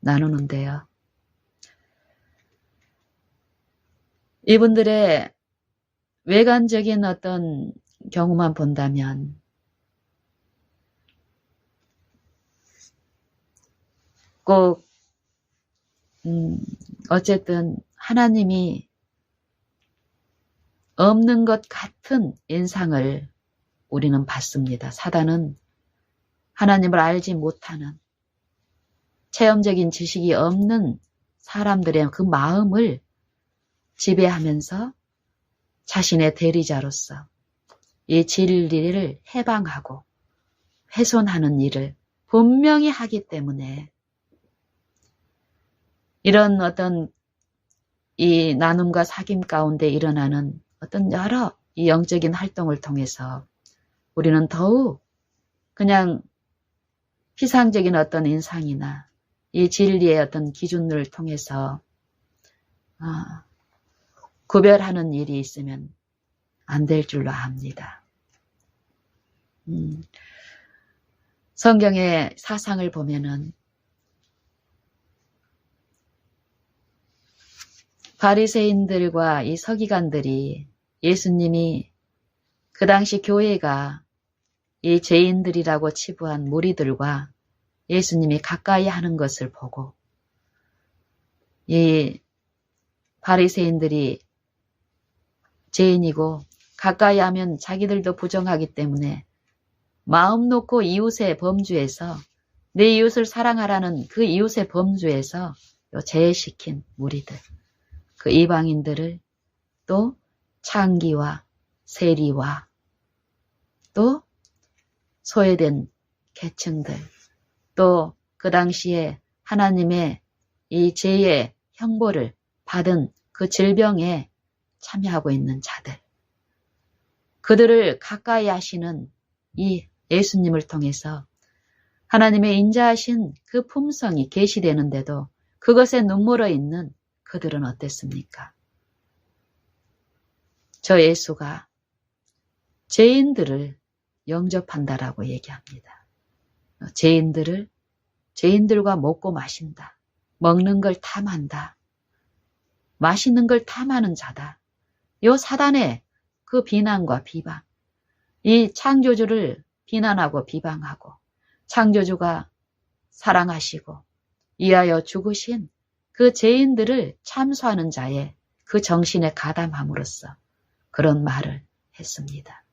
나누는데요. 이분들의 외관적인 어떤 경우만 본다면 꼭 어쨌든 하나님이 없는 것 같은 인상을 우리는 받습니다. 사단은 하나님을 알지 못하는 체험적인 지식이 없는 사람들의 그 마음을 지배하면서 자신의 대리자로서 이 진리를 해방하고 훼손하는 일을 분명히 하기 때문에 이런 어떤 이 나눔과 사귐 가운데 일어나는 어떤 여러 이 영적인 활동을 통해서 우리는 더욱 그냥 피상적인 어떤 인상이나 이 진리의 어떤 기준을 통해서 구별하는 일이 있으면 안 될 줄로 압니다. 성경의 사상을 보면은 바리새인들과 이 서기관들이 예수님이 그 당시 교회가 이 죄인들이라고 치부한 무리들과 예수님이 가까이 하는 것을 보고 이 바리새인들이 죄인이고 가까이 하면 자기들도 부정하기 때문에 마음 놓고 이웃의 범주에서 내 이웃을 사랑하라는 그 이웃의 범주에서 제외시킨 무리들, 그 이방인들을 또 창기와 세리와 또 소외된 계층들, 또 그 당시에 하나님의 이 죄의 형벌을 받은 그 질병에 참여하고 있는 자들, 그들을 가까이 하시는 이 예수님을 통해서 하나님의 인자하신 그 품성이 계시되는데도 그것에 눈물어 있는 그들은 어땠습니까? 저 예수가 죄인들을 영접한다라고 얘기합니다. 죄인들과 먹고 마신다. 먹는 걸 탐한다. 마시는 걸 탐하는 자다. 요 사단의 그 비난과 비방, 이 창조주를 비난하고 비방하고 창조주가 사랑하시고 위하여 죽으신 그 죄인들을 참소하는 자의 그 정신에 가담함으로써 그런 말을 했습니다.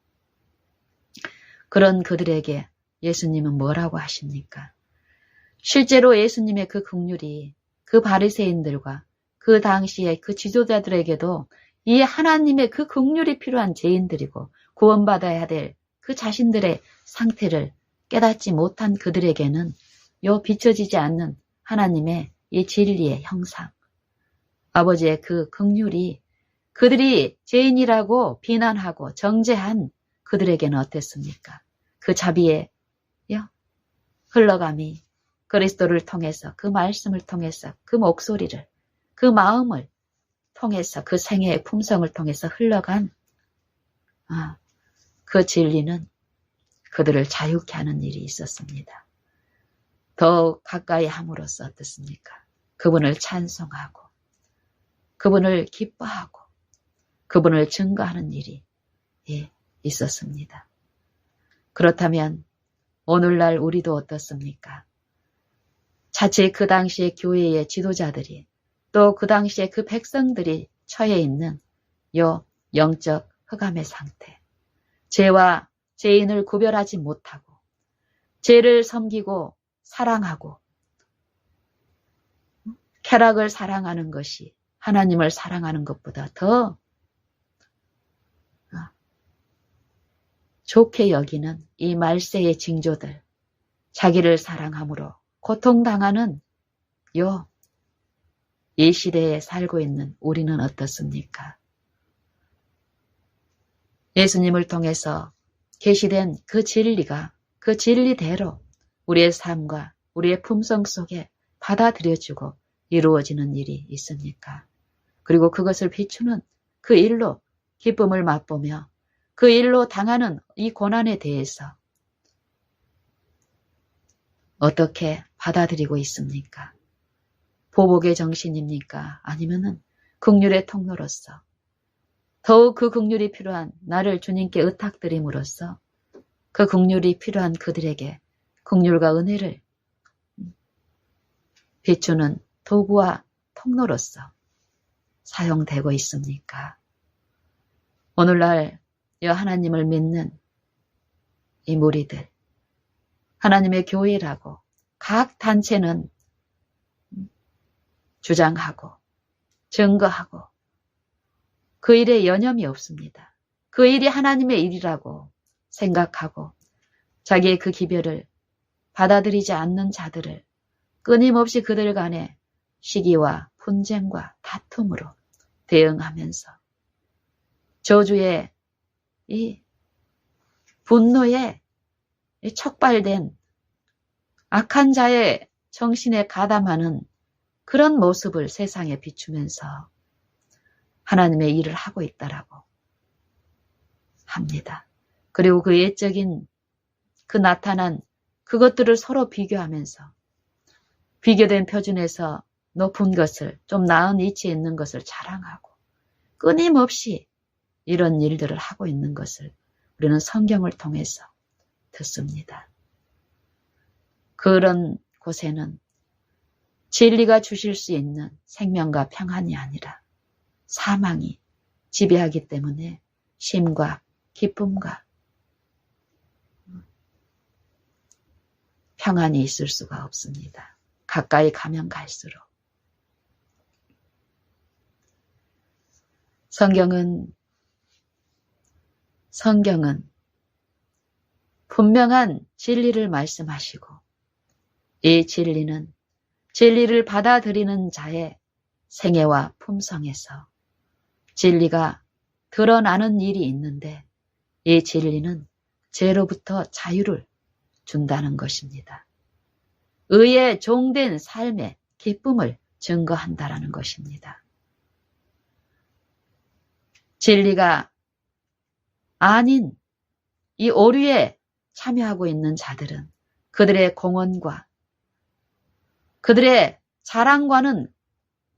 그런 그들에게 예수님은 뭐라고 하십니까? 실제로 예수님의 그 긍휼이 그 바리새인들과 그 당시의 그 지도자들에게도 이 하나님의 그 긍휼이 필요한 죄인들이고 구원받아야 될 그 자신들의 상태를 깨닫지 못한 그들에게는 요 비춰지지 않는 하나님의 이 진리의 형상, 아버지의 그 긍휼이 그들이 죄인이라고 비난하고 정죄한 그들에게는 어땠습니까? 그 자비의 흘러감이 그리스도를 통해서, 그 말씀을 통해서, 그 목소리를, 그 마음을 통해서, 그 생애의 품성을 통해서 흘러간 그 진리는 그들을 자유케 하는 일이 있었습니다. 더욱 가까이 함으로써 어떻습니까? 그분을 찬송하고 그분을 기뻐하고 그분을 증거하는 일이 있었습니다. 그렇다면 오늘날 우리도 어떻습니까? 자칫 그 당시의 교회의 지도자들이 또 그 당시에 그 백성들이 처해 있는 요 영적 흑암의 상태, 죄와 죄인을 구별하지 못하고 죄를 섬기고 사랑하고 쾌락을 사랑하는 것이 하나님을 사랑하는 것보다 더 좋게 여기는 이 말세의 징조들, 자기를 사랑함으로 고통당하는 이 시대에 살고 있는 우리는 어떻습니까? 예수님을 통해서 계시된 그 진리가 그 진리대로 우리의 삶과 우리의 품성 속에 받아들여주고 이루어지는 일이 있습니까? 그리고 그것을 비추는 그 일로 기쁨을 맛보며 그 일로 당하는 이 고난에 대해서 어떻게 받아들이고 있습니까? 보복의 정신입니까? 아니면은 긍휼의 통로로서 더욱 그 긍휼이 필요한 나를 주님께 의탁드림으로써 그 긍휼이 필요한 그들에게 긍휼과 은혜를 비추는 도구와 통로로서 사용되고 있습니까? 오늘날 하나님을 믿는 이 무리들, 하나님의 교회라고 각 단체는 주장하고 증거하고 그 일에 여념이 없습니다. 그 일이 하나님의 일이라고 생각하고 자기의 그 기별을 받아들이지 않는 자들을 끊임없이 그들 간의 시기와 분쟁과 다툼으로 대응하면서 저주의 이 분노에 촉발된 악한 자의 정신에 가담하는 그런 모습을 세상에 비추면서 하나님의 일을 하고 있다라고 합니다. 그리고 그 옛적인 그 나타난 그것들을 서로 비교하면서 비교된 표준에서 높은 것을 좀 나은 위치에 있는 것을 자랑하고 끊임없이 이런 일들을 하고 있는 것을 우리는 성경을 통해서 듣습니다. 그런 곳에는 진리가 주실 수 있는 생명과 평안이 아니라 사망이 지배하기 때문에 쉼과 기쁨과 평안이 있을 수가 없습니다. 가까이 가면 갈수록. 성경은 분명한 진리를 말씀하시고 이 진리는 진리를 받아들이는 자의 생애와 품성에서 진리가 드러나는 일이 있는데 이 진리는 죄로부터 자유를 준다는 것입니다. 의에 종된 삶의 기쁨을 증거한다라는 것입니다. 진리가 아닌 이 오류에 참여하고 있는 자들은 그들의 공헌과 그들의 자랑과는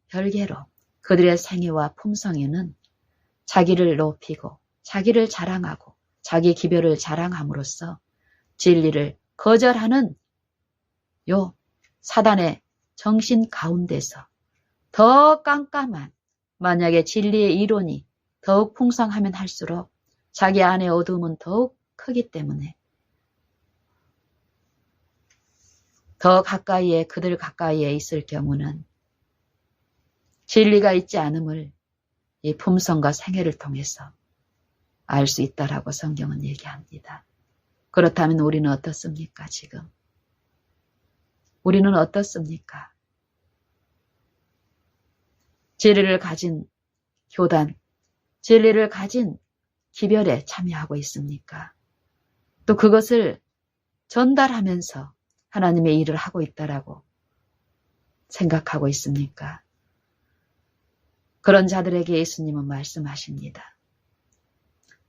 별개로 그들의 생애와 품성에는 자기를 높이고 자기를 자랑하고 자기 기별을 자랑함으로써 진리를 거절하는 요 사단의 정신 가운데서 더 깜깜한 만약에 진리의 이론이 더욱 풍성하면 할수록 자기 안의 어두움은 더욱 크기 때문에 더 가까이에 그들 가까이에 있을 경우는 진리가 있지 않음을 이 품성과 생애를 통해서 알 수 있다라고 성경은 얘기합니다. 그렇다면 우리는 어떻습니까 지금? 우리는 어떻습니까? 진리를 가진 교단, 진리를 가진 기별에 참여하고 있습니까? 또 그것을 전달하면서 하나님의 일을 하고 있다라고 생각하고 있습니까? 그런 자들에게 예수님은 말씀하십니다.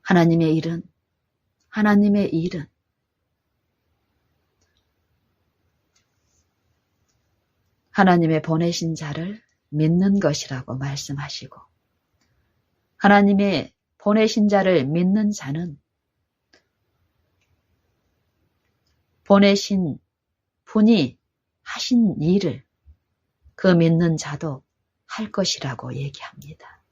하나님의 일은 하나님의 보내신 자를 믿는 것이라고 말씀하시고 하나님의 보내신 자를 믿는 자는 보내신 분이 하신 일을 그 믿는 자도 할 것이라고 얘기합니다.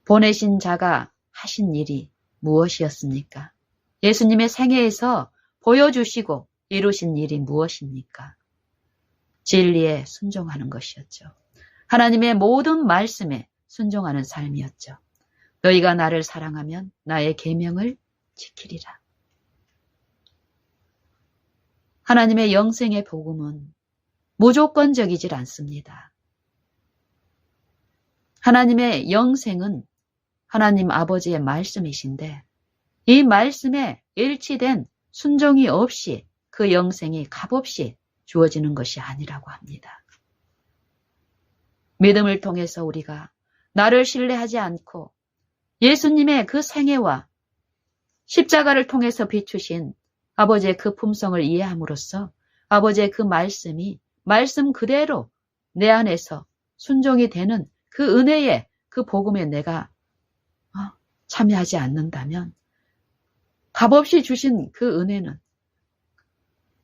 보내신 자가 하신 일이 무엇이었습니까? 예수님의 생애에서 보여주시고 이루신 일이 무엇입니까? 진리에 순종하는 것이었죠. 하나님의 모든 말씀에 순종하는 삶이었죠. 너희가 나를 사랑하면 나의 계명을 지키리라. 하나님의 영생의 복음은 무조건적이질 않습니다. 하나님의 영생은 하나님 아버지의 말씀이신데 이 말씀에 일치된 순종이 없이 그 영생이 값없이 주어지는 것이 아니라고 합니다. 믿음을 통해서 우리가 나를 신뢰하지 않고 예수님의 그 생애와 십자가를 통해서 비추신 아버지의 그 품성을 이해함으로써 아버지의 그 말씀이 말씀 그대로 내 안에서 순종이 되는 그 은혜의 그 복음에 내가 참여하지 않는다면 값없이 주신 그 은혜는,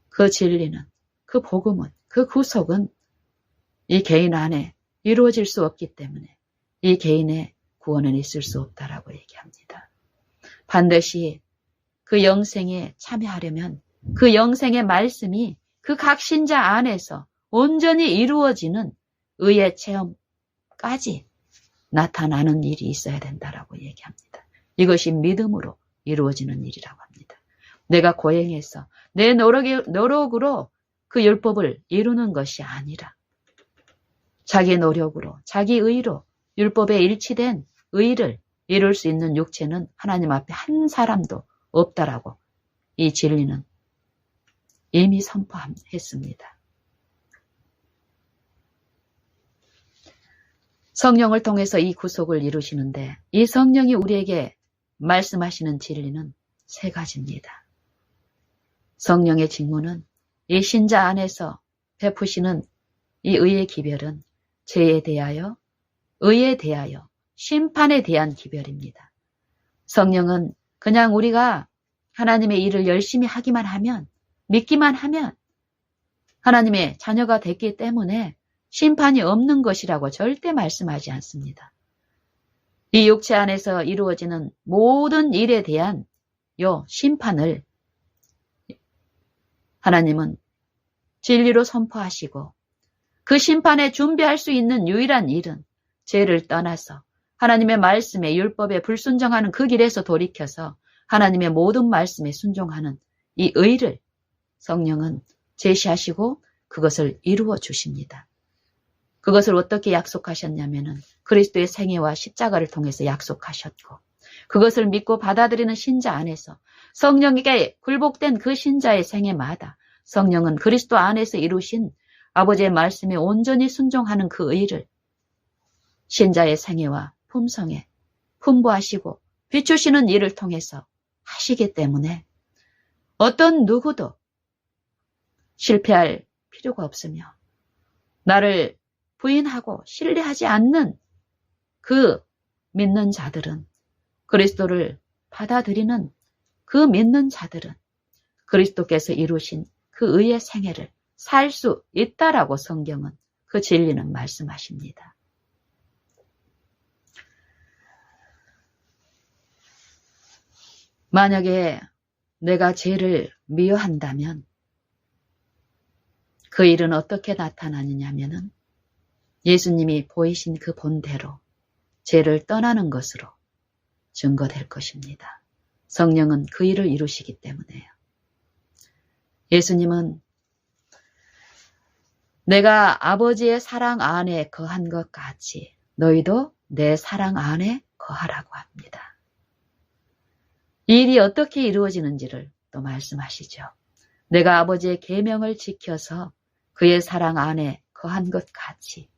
그 진리는, 그 복음은, 그 구속은 이 개인 안에 이루어질 수 없기 때문에 이 개인의 구원은 있을 수 없다라고 얘기합니다. 반드시 그 영생에 참여하려면 그 영생의 말씀이 그 각 신자 안에서 온전히 이루어지는 의의 체험까지 나타나는 일이 있어야 된다라고 얘기합니다. 이것이 믿음으로 이루어지는 일이라고 합니다. 내가 고행해서 내 노력으로 그 율법을 이루는 것이 아니라 자기 노력으로, 자기 의로 율법에 일치된 의를 이룰 수 있는 육체는 하나님 앞에 한 사람도 없다라고 이 진리는 이미 선포했습니다. 성령을 통해서 이 구속을 이루시는데 이 성령이 우리에게 말씀하시는 진리는 세 가지입니다. 성령의 직무는 이 신자 안에서 베푸시는 이 의의 기별은 죄에 대하여, 의에 대하여, 심판에 대한 기별입니다. 성령은 그냥 우리가 하나님의 일을 열심히 하기만 하면, 믿기만 하면 하나님의 자녀가 됐기 때문에 심판이 없는 것이라고 절대 말씀하지 않습니다. 이 육체 안에서 이루어지는 모든 일에 대한 심판을 하나님은 진리로 선포하시고 그 심판에 준비할 수 있는 유일한 일은 죄를 떠나서 하나님의 말씀에 율법에 불순종하는 그 길에서 돌이켜서 하나님의 모든 말씀에 순종하는 이 의를 성령은 제시하시고 그것을 이루어 주십니다. 그것을 어떻게 약속하셨냐면은 그리스도의 생애와 십자가를 통해서 약속하셨고 그것을 믿고 받아들이는 신자 안에서 성령에게 굴복된 그 신자의 생애마다 성령은 그리스도 안에서 이루신 아버지의 말씀에 온전히 순종하는 그 의를 신자의 생애와 품성에 풍부하시고 비추시는 일을 통해서 하시기 때문에 어떤 누구도 실패할 필요가 없으며 나를 부인하고 신뢰하지 않는 그 믿는 자들은 그리스도를 받아들이는 그 믿는 자들은 그리스도께서 이루신 그 의의 생애를 살 수 있다라고 성경은 그 진리는 말씀하십니다. 만약에 내가 죄를 미워한다면 그 일은 어떻게 나타나느냐면은 예수님이 보이신 그 본대로 죄를 떠나는 것으로 증거될 것입니다. 성령은 그 일을 이루시기 때문에요. 예수님은 내가 아버지의 사랑 안에 거한 것 같이 너희도 내 사랑 안에 거하라고 합니다. 이 일이 어떻게 이루어지는지를 또 말씀하시죠. 내가 아버지의 계명을 지켜서 그의 사랑 안에 거한 것 같이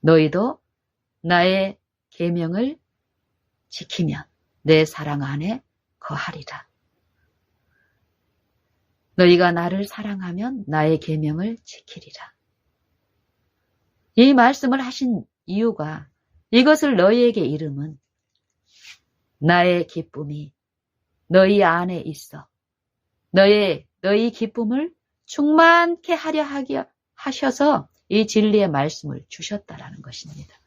너희도 나의 계명을 지키면 내 사랑 안에 거하리라. 너희가 나를 사랑하면 나의 계명을 지키리라. 이 말씀을 하신 이유가 이것을 너희에게 이름은 나의 기쁨이 너희 안에 있어 너희 기쁨을 충만케 하려 하셔서 이 진리의 말씀을 주셨다라는 것입니다.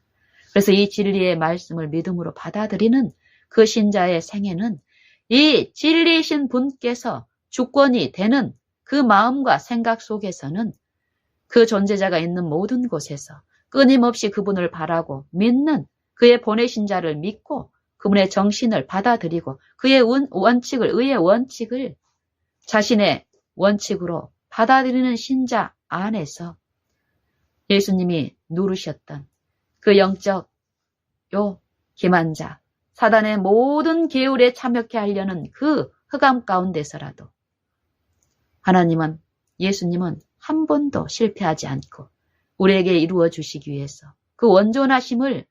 그래서 이 진리의 말씀을 믿음으로 받아들이는 그 신자의 생애는 이 진리이신 분께서 주권이 되는 그 마음과 생각 속에서는 그 존재자가 있는 모든 곳에서 끊임없이 그분을 바라고 믿는 그의 보내신 자를 믿고 그분의 정신을 받아들이고 그의 원칙을, 의의 원칙을 자신의 원칙으로 받아들이는 신자 안에서 예수님이 누르셨던 그 영적 기만자, 사단의 모든 계율에 참여케 하려는 그 흑암 가운데서라도 하나님은, 예수님은 한 번도 실패하지 않고 우리에게 이루어 주시기 위해서, 그 온전하심을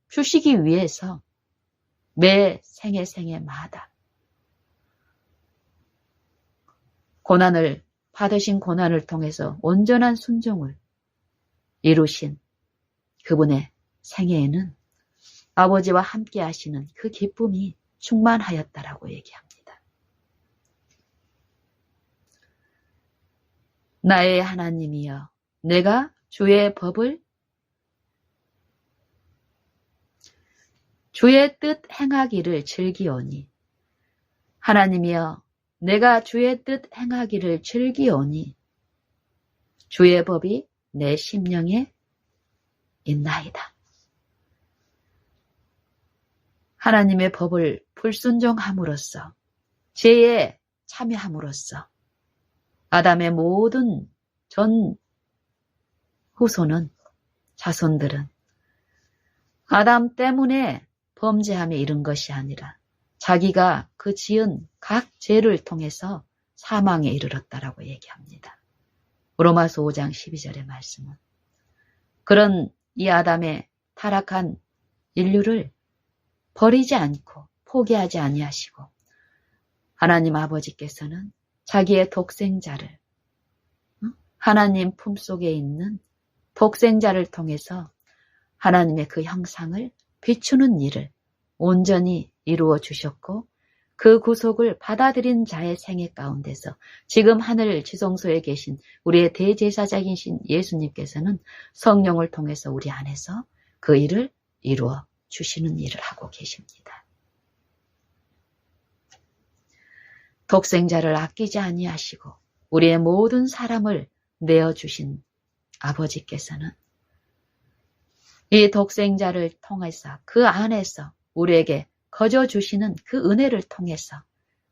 주시기 위해서 매 생애마다 고난을 받으신 고난을 통해서 온전한 순종을 이루신 그분의 생애에는 아버지와 함께 하시는 그 기쁨이 충만하였다라고 얘기합니다. 나의 하나님이여, 내가 주의 법을, 주의 뜻 행하기를 즐기오니. 하나님이여, 내가 주의 뜻 행하기를 즐기오니 주의 법이 내 심령에 있나이다. 하나님의 법을 불순종함으로써, 죄에 참여함으로써 아담의 모든 전 후손은, 자손들은 아담 때문에 범죄함에 이른 것이 아니라 자기가 그 지은 각 죄를 통해서 사망에 이르렀다라고 얘기합니다. 로마서 5장 12절의 말씀은 그런 이 아담의 타락한 인류를 버리지 않고 포기하지 아니하시고 하나님 아버지께서는 자기의 독생자를, 하나님 품속에 있는 독생자를 통해서 하나님의 그 형상을 비추는 일을 온전히 이루어 주셨고, 그 구속을 받아들인 자의 생애 가운데서 지금 하늘 지성소에 계신 우리의 대제사장이신 예수님께서는 성령을 통해서 우리 안에서 그 일을 이루어 주시는 일을 하고 계십니다. 독생자를 아끼지 아니하시고 우리의 모든 사람을 내어주신 아버지께서는 이 독생자를 통해서 그 안에서 우리에게 거저 주시는 그 은혜를 통해서,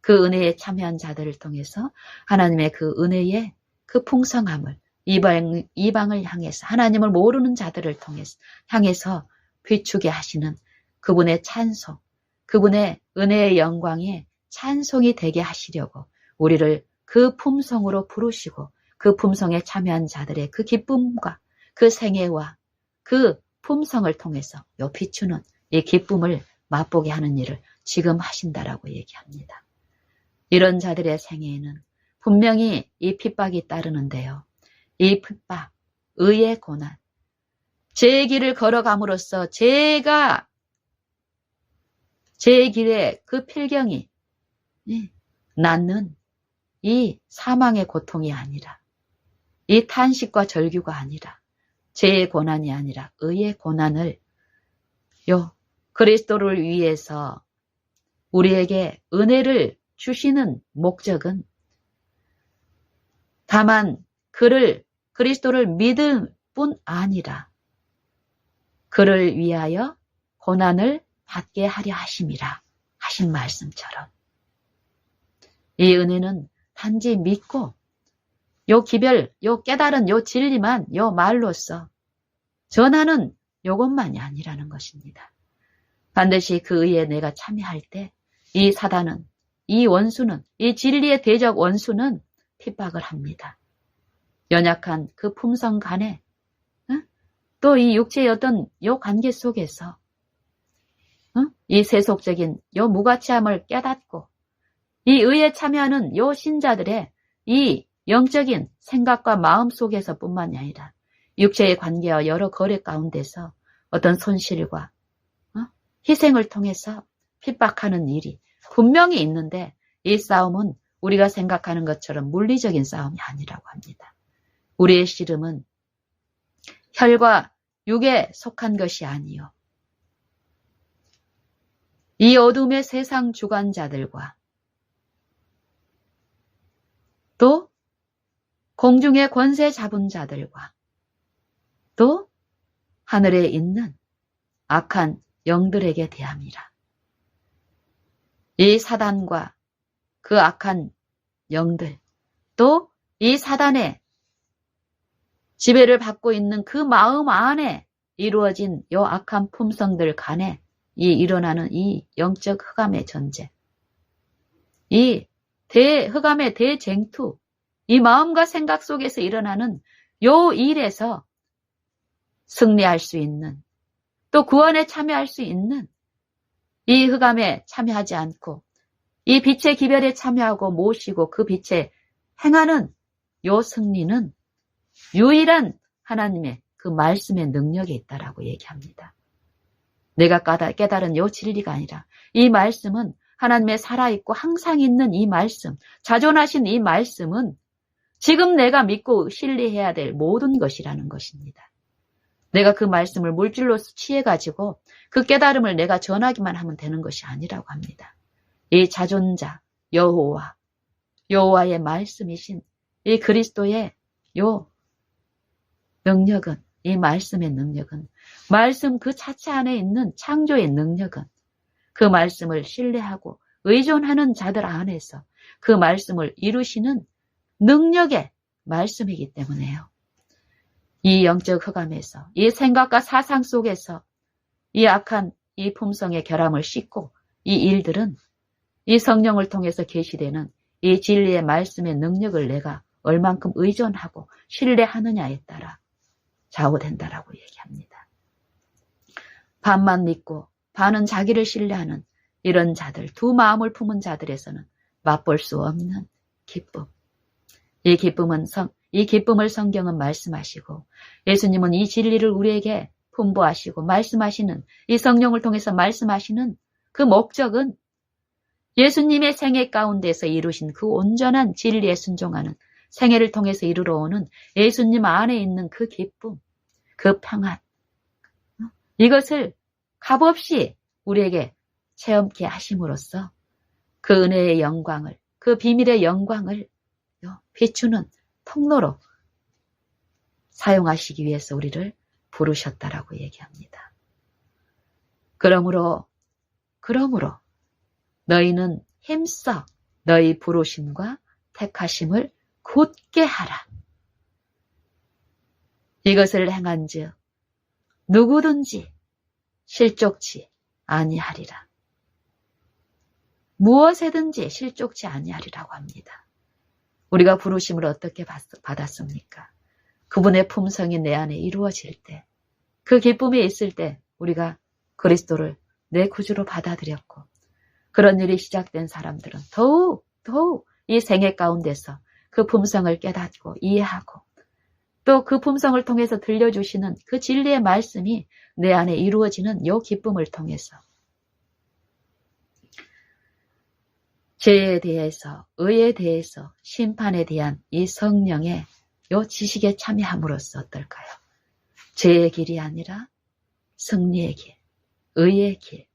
그 은혜에 참여한 자들을 통해서 하나님의 그 은혜의 그 풍성함을 이방을 향해서, 하나님을 모르는 자들을 통해서 향해서 비추게 하시는 그분의 찬송, 그분의 은혜의 영광에 찬송이 되게 하시려고 우리를 그 품성으로 부르시고 그 품성에 참여한 자들의 그 기쁨과 그 생애와 그 품성을 통해서 요 비추는 이 기쁨을 맛보게 하는 일을 지금 하신다라고 얘기합니다. 이런 자들의 생애에는 분명히 이 핍박이 따르는데요. 이 핍박, 의의 고난, 제 길을 걸어감으로써 제가 제 길에 그 필경이 낳는 이 사망의 고통이 아니라, 이 탄식과 절규가 아니라, 죄의 고난이 아니라 의의 고난을 그리스도를 위해서 우리에게 은혜를 주시는 목적은 다만 그리스도를 믿을 뿐 아니라 그를 위하여 고난을 받게 하려 하심이라 하신 말씀처럼, 이 은혜는 단지 믿고 깨달은 진리만 말로써 전하는 요것만이 아니라는 것입니다. 반드시 그 의에 내가 참여할 때 이 사단은, 이 원수는, 이 진리의 대적 원수는 핍박을 합니다. 연약한 그 품성 간에, 또 이 육체의 어떤 관계 속에서 이 세속적인 무가치함을 깨닫고 이 의에 참여하는 신자들의 이 영적인 생각과 마음 속에서 뿐만이 아니라 육체의 관계와 여러 거래 가운데서 어떤 손실과 희생을 통해서 핍박하는 일이 분명히 있는데, 이 싸움은 우리가 생각하는 것처럼 물리적인 싸움이 아니라고 합니다. 우리의 씨름은 혈과 육에 속한 것이 아니요, 이 어둠의 세상 주관자들과 또 공중의 권세 잡은 자들과 또 하늘에 있는 악한 영들에게 대함이라. 이 사단과 그 악한 영들, 또 이 사단의 지배를 받고 있는 그 마음 안에 이루어진 악한 품성들 간에 일어나는 이 영적 흑암의 전쟁, 이 흑암의 대쟁투, 이 마음과 생각 속에서 일어나는 요 일에서 승리할 수 있는, 또 구원에 참여할 수 있는, 이 흑암에 참여하지 않고 이 빛의 기별에 참여하고 모시고 그 빛에 행하는 요 승리는 유일한 하나님의 그 말씀의 능력이 있다라고 얘기합니다. 내가 깨달은 요 진리가 아니라 이 말씀은 하나님의 살아있고 항상 있는 이 말씀, 자존하신 이 말씀은 지금 내가 믿고 신뢰해야 될 모든 것이라는 것입니다. 내가 그 말씀을 물질로 취해가지고 그 깨달음을 내가 전하기만 하면 되는 것이 아니라고 합니다. 이 자존자 여호와의 말씀이신 이 그리스도의 요 능력은, 이 말씀의 능력은, 말씀 그 자체 안에 있는 창조의 능력은 그 말씀을 신뢰하고 의존하는 자들 안에서 그 말씀을 이루시는 능력의 말씀이기 때문에요. 이 영적 흑암에서, 이 생각과 사상 속에서 이 악한 이 품성의 결함을 씻고 이 일들은 이 성령을 통해서 계시되는 이 진리의 말씀의 능력을 내가 얼만큼 의존하고 신뢰하느냐에 따라 좌우된다라고 얘기합니다. 반만 믿고 반은 자기를 신뢰하는 이런 자들, 두 마음을 품은 자들에서는 맛볼 수 없는 기쁨. 이 기쁨을 성경은 말씀하시고 예수님은 이 진리를 우리에게 풍부하시고 말씀하시는 이 성령을 통해서 말씀하시는 그 목적은 예수님의 생애 가운데서 이루신 그 온전한 진리에 순종하는 생애를 통해서 이르러오는 예수님 안에 있는 그 기쁨, 그 평안, 이것을 값없이 우리에게 체험케 하심으로써 그 은혜의 영광을, 그 비밀의 영광을 비추는 통로로 사용하시기 위해서 우리를 부르셨다라고 얘기합니다. 그러므로 너희는 힘써 너희 부르심과 택하심을 굳게 하라. 이것을 행한즉 누구든지 실족치 아니하리라. 무엇에든지 실족치 아니하리라고 합니다. 우리가 부르심을 어떻게 받았습니까? 그분의 품성이 내 안에 이루어질 때, 그 기쁨이 있을 때 우리가 그리스도를 내 구주로 받아들였고, 그런 일이 시작된 사람들은 더욱 이 생애 가운데서 그 품성을 깨닫고 이해하고 또 그 품성을 통해서 들려주시는 그 진리의 말씀이 내 안에 이루어지는 이 기쁨을 통해서 죄에 대해서, 의에 대해서, 심판에 대한 이 성령의 이 지식에 참여함으로써 어떨까요? 죄의 길이 아니라 승리의 길, 의의 길,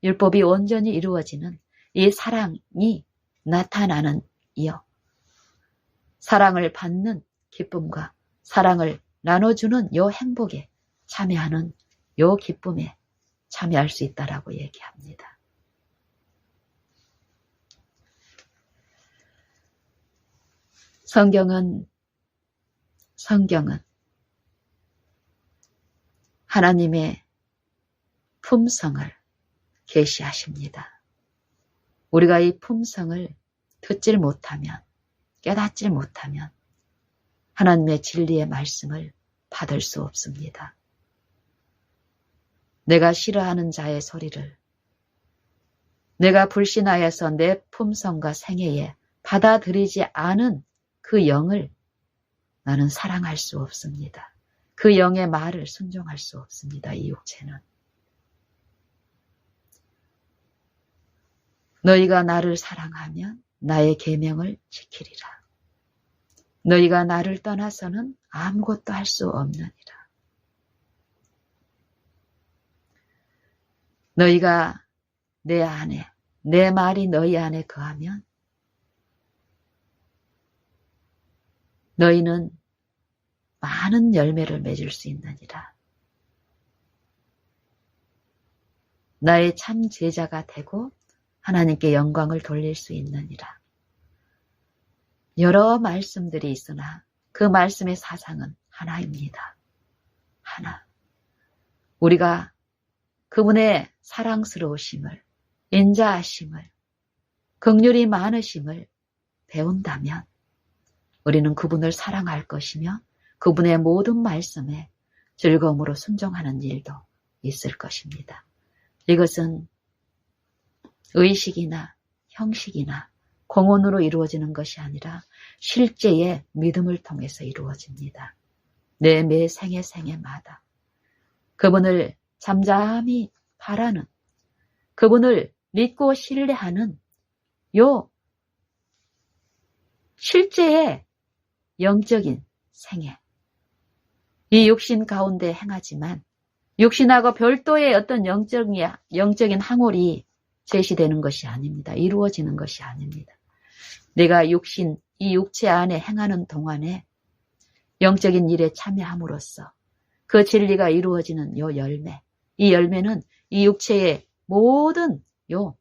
율법이 온전히 이루어지는 이 사랑이 나타나는 사랑을 받는 기쁨과 사랑을 나눠주는 이 행복에 참여하는 이 기쁨에 참여할 수 있다라고 얘기합니다. 성경은 하나님의 품성을 계시하십니다. 우리가 이 품성을 듣질 못하면, 깨닫질 못하면 하나님의 진리의 말씀을 받을 수 없습니다. 내가 싫어하는 자의 소리를 내가 불신하여서 내 품성과 생애에 받아들이지 않은 그 영을 나는 사랑할 수 없습니다. 그 영의 말을 순종할 수 없습니다. 이 육체는. 너희가 나를 사랑하면 나의 계명을 지키리라. 너희가 나를 떠나서는 아무것도 할 수 없느니라. 너희가 내 안에, 내 말이 너희 안에 거하면 너희는 많은 열매를 맺을 수 있느니라. 나의 참 제자가 되고 하나님께 영광을 돌릴 수 있느니라. 여러 말씀들이 있으나 그 말씀의 사상은 하나입니다. 하나. 우리가 그분의 사랑스러우심을, 인자하심을, 긍휼이 많으심을 배운다면 우리는 그분을 사랑할 것이며 그분의 모든 말씀에 즐거움으로 순종하는 일도 있을 것입니다. 이것은 의식이나 형식이나 공언으로 이루어지는 것이 아니라 실제의 믿음을 통해서 이루어집니다. 내 매 생애마다 그분을 잠잠히 바라는, 그분을 믿고 신뢰하는 요 실제의 영적인 생애, 이 육신 가운데 행하지만 육신하고 별도의 어떤 영적인 항홀이 제시되는 것이 아닙니다. 이루어지는 것이 아닙니다. 내가 이 육체 안에 행하는 동안에 영적인 일에 참여함으로써 그 진리가 이루어지는 요 열매, 이 열매는 이 육체의 모든 요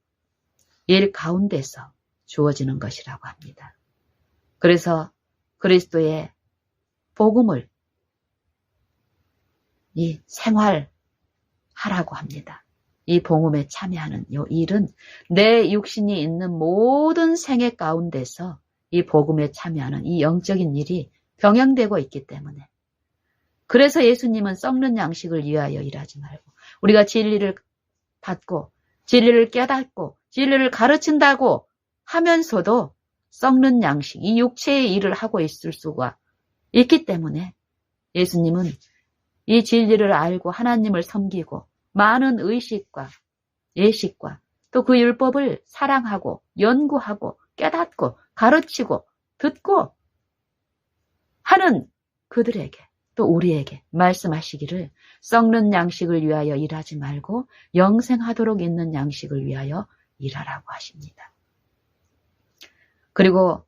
일 가운데서 주어지는 것이라고 합니다. 그래서 그리스도의 복음을 이 생활하라고 합니다. 이 복음에 참여하는 이 일은 내 육신이 있는 모든 생애 가운데서 이 복음에 참여하는 이 영적인 일이 병행되고 있기 때문에, 그래서 예수님은 썩는 양식을 위하여 일하지 말고 우리가 진리를 받고 진리를 깨닫고 진리를 가르친다고 하면서도 썩는 양식, 이 육체의 일을 하고 있을 수가 있기 때문에 예수님은 이 진리를 알고 하나님을 섬기고 많은 의식과 예식과 또 그 율법을 사랑하고 연구하고 깨닫고 가르치고 듣고 하는 그들에게 또 우리에게 말씀하시기를 썩는 양식을 위하여 일하지 말고 영생하도록 있는 양식을 위하여 일하라고 하십니다. 그리고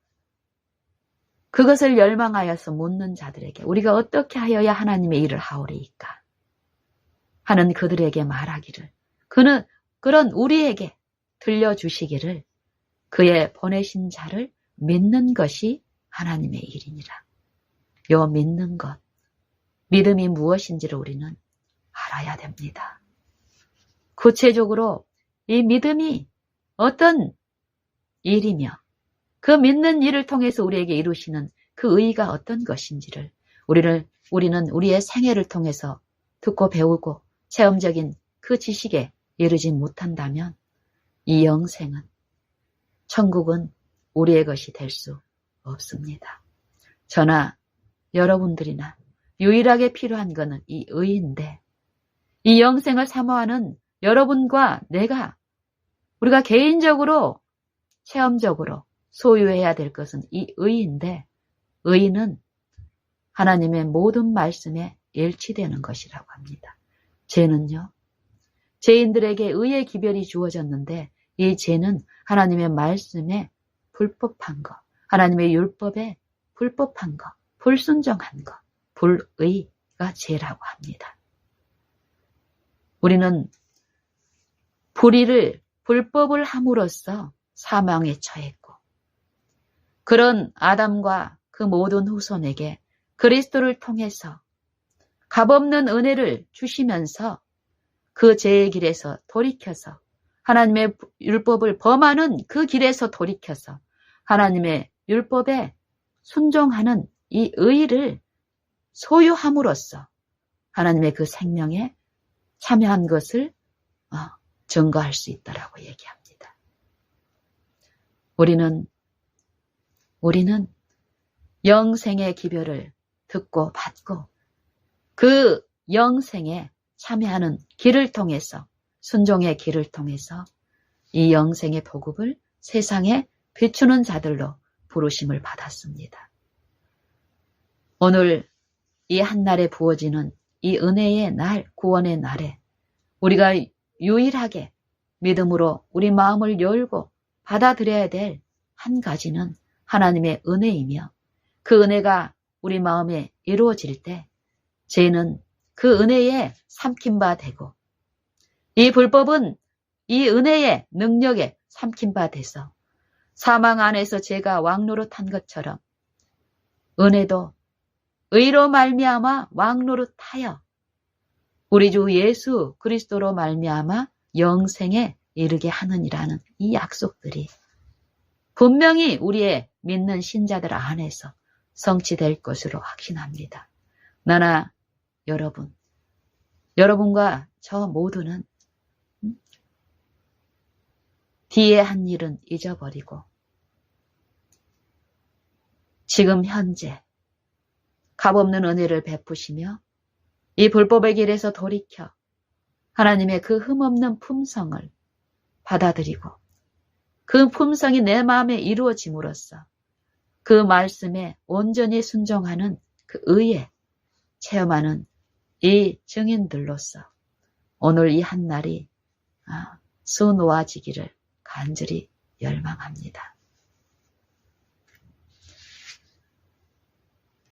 그것을 열망하여서 묻는 자들에게 우리가 어떻게 하여야 하나님의 일을 하오리이까 하는 그들에게 말하기를, 그는 그런 우리에게 들려주시기를 그의 보내신 자를 믿는 것이 하나님의 일이니라. 요 믿는 것, 믿음이 무엇인지를 우리는 알아야 됩니다. 구체적으로 이 믿음이 어떤 일이며 그 믿는 일을 통해서 우리에게 이루시는 그 의의가 어떤 것인지를 우리는 우리의 생애를 통해서 듣고 배우고 체험적인 그 지식에 이르지 못한다면 이 영생은, 천국은 우리의 것이 될 수 없습니다. 저나 여러분들이나 유일하게 필요한 것은 이 의인데, 이 영생을 사모하는 여러분과 우리가 개인적으로 체험적으로 소유해야 될 것은 이 의인데, 의인은 하나님의 모든 말씀에 일치되는 것이라고 합니다. 죄는요, 죄인들에게 의의 기별이 주어졌는데 이 죄는 하나님의 말씀에 불법한 것, 하나님의 율법에 불법한 것, 불순종한 것, 불의가 죄라고 합니다. 우리는 불법을 함으로써 사망에 처했고, 그런 아담과 그 모든 후손에게 그리스도를 통해서 값없는 은혜를 주시면서 그 죄의 길에서 돌이켜서 하나님의 율법을 범하는 그 길에서 돌이켜서 하나님의 율법에 순종하는 이 의의를 소유함으로써 하나님의 그 생명에 참여한 것을 증거할 수 있다라고 얘기합니다. 우리는 영생의 기별을 듣고 받고 그 영생에 참여하는 길을 통해서, 순종의 길을 통해서 이 영생의 복음을 세상에 비추는 자들로 부르심을 받았습니다. 오늘 이 한날에 부어지는 이 은혜의 날, 구원의 날에 우리가 유일하게 믿음으로 우리 마음을 열고 받아들여야 될 한 가지는 하나님의 은혜이며, 그 은혜가 우리 마음에 이루어질 때 죄는 그 은혜에 삼킨 바 되고, 이 불법은 이 은혜의 능력에 삼킨 바 돼서 사망 안에서 죄가 왕노릇한 것처럼 은혜도 의로 말미암아 왕노릇하여 우리 주 예수 그리스도로 말미암아 영생에 이르게 하느니라는 이 약속들이 분명히 우리의 믿는 신자들 안에서 성취될 것으로 확신합니다. 나나 여러분과 저 모두는 뒤에 한 일은 잊어버리고 지금 현재 값없는 은혜를 베푸시며 이 불법의 길에서 돌이켜 하나님의 그 흠없는 품성을 받아들이고 그 품성이 내 마음에 이루어짐으로써 그 말씀에 온전히 순종하는 그 의에 체험하는 이 증인들로서 오늘 이 한날이 수놓아지기를 간절히 열망합니다.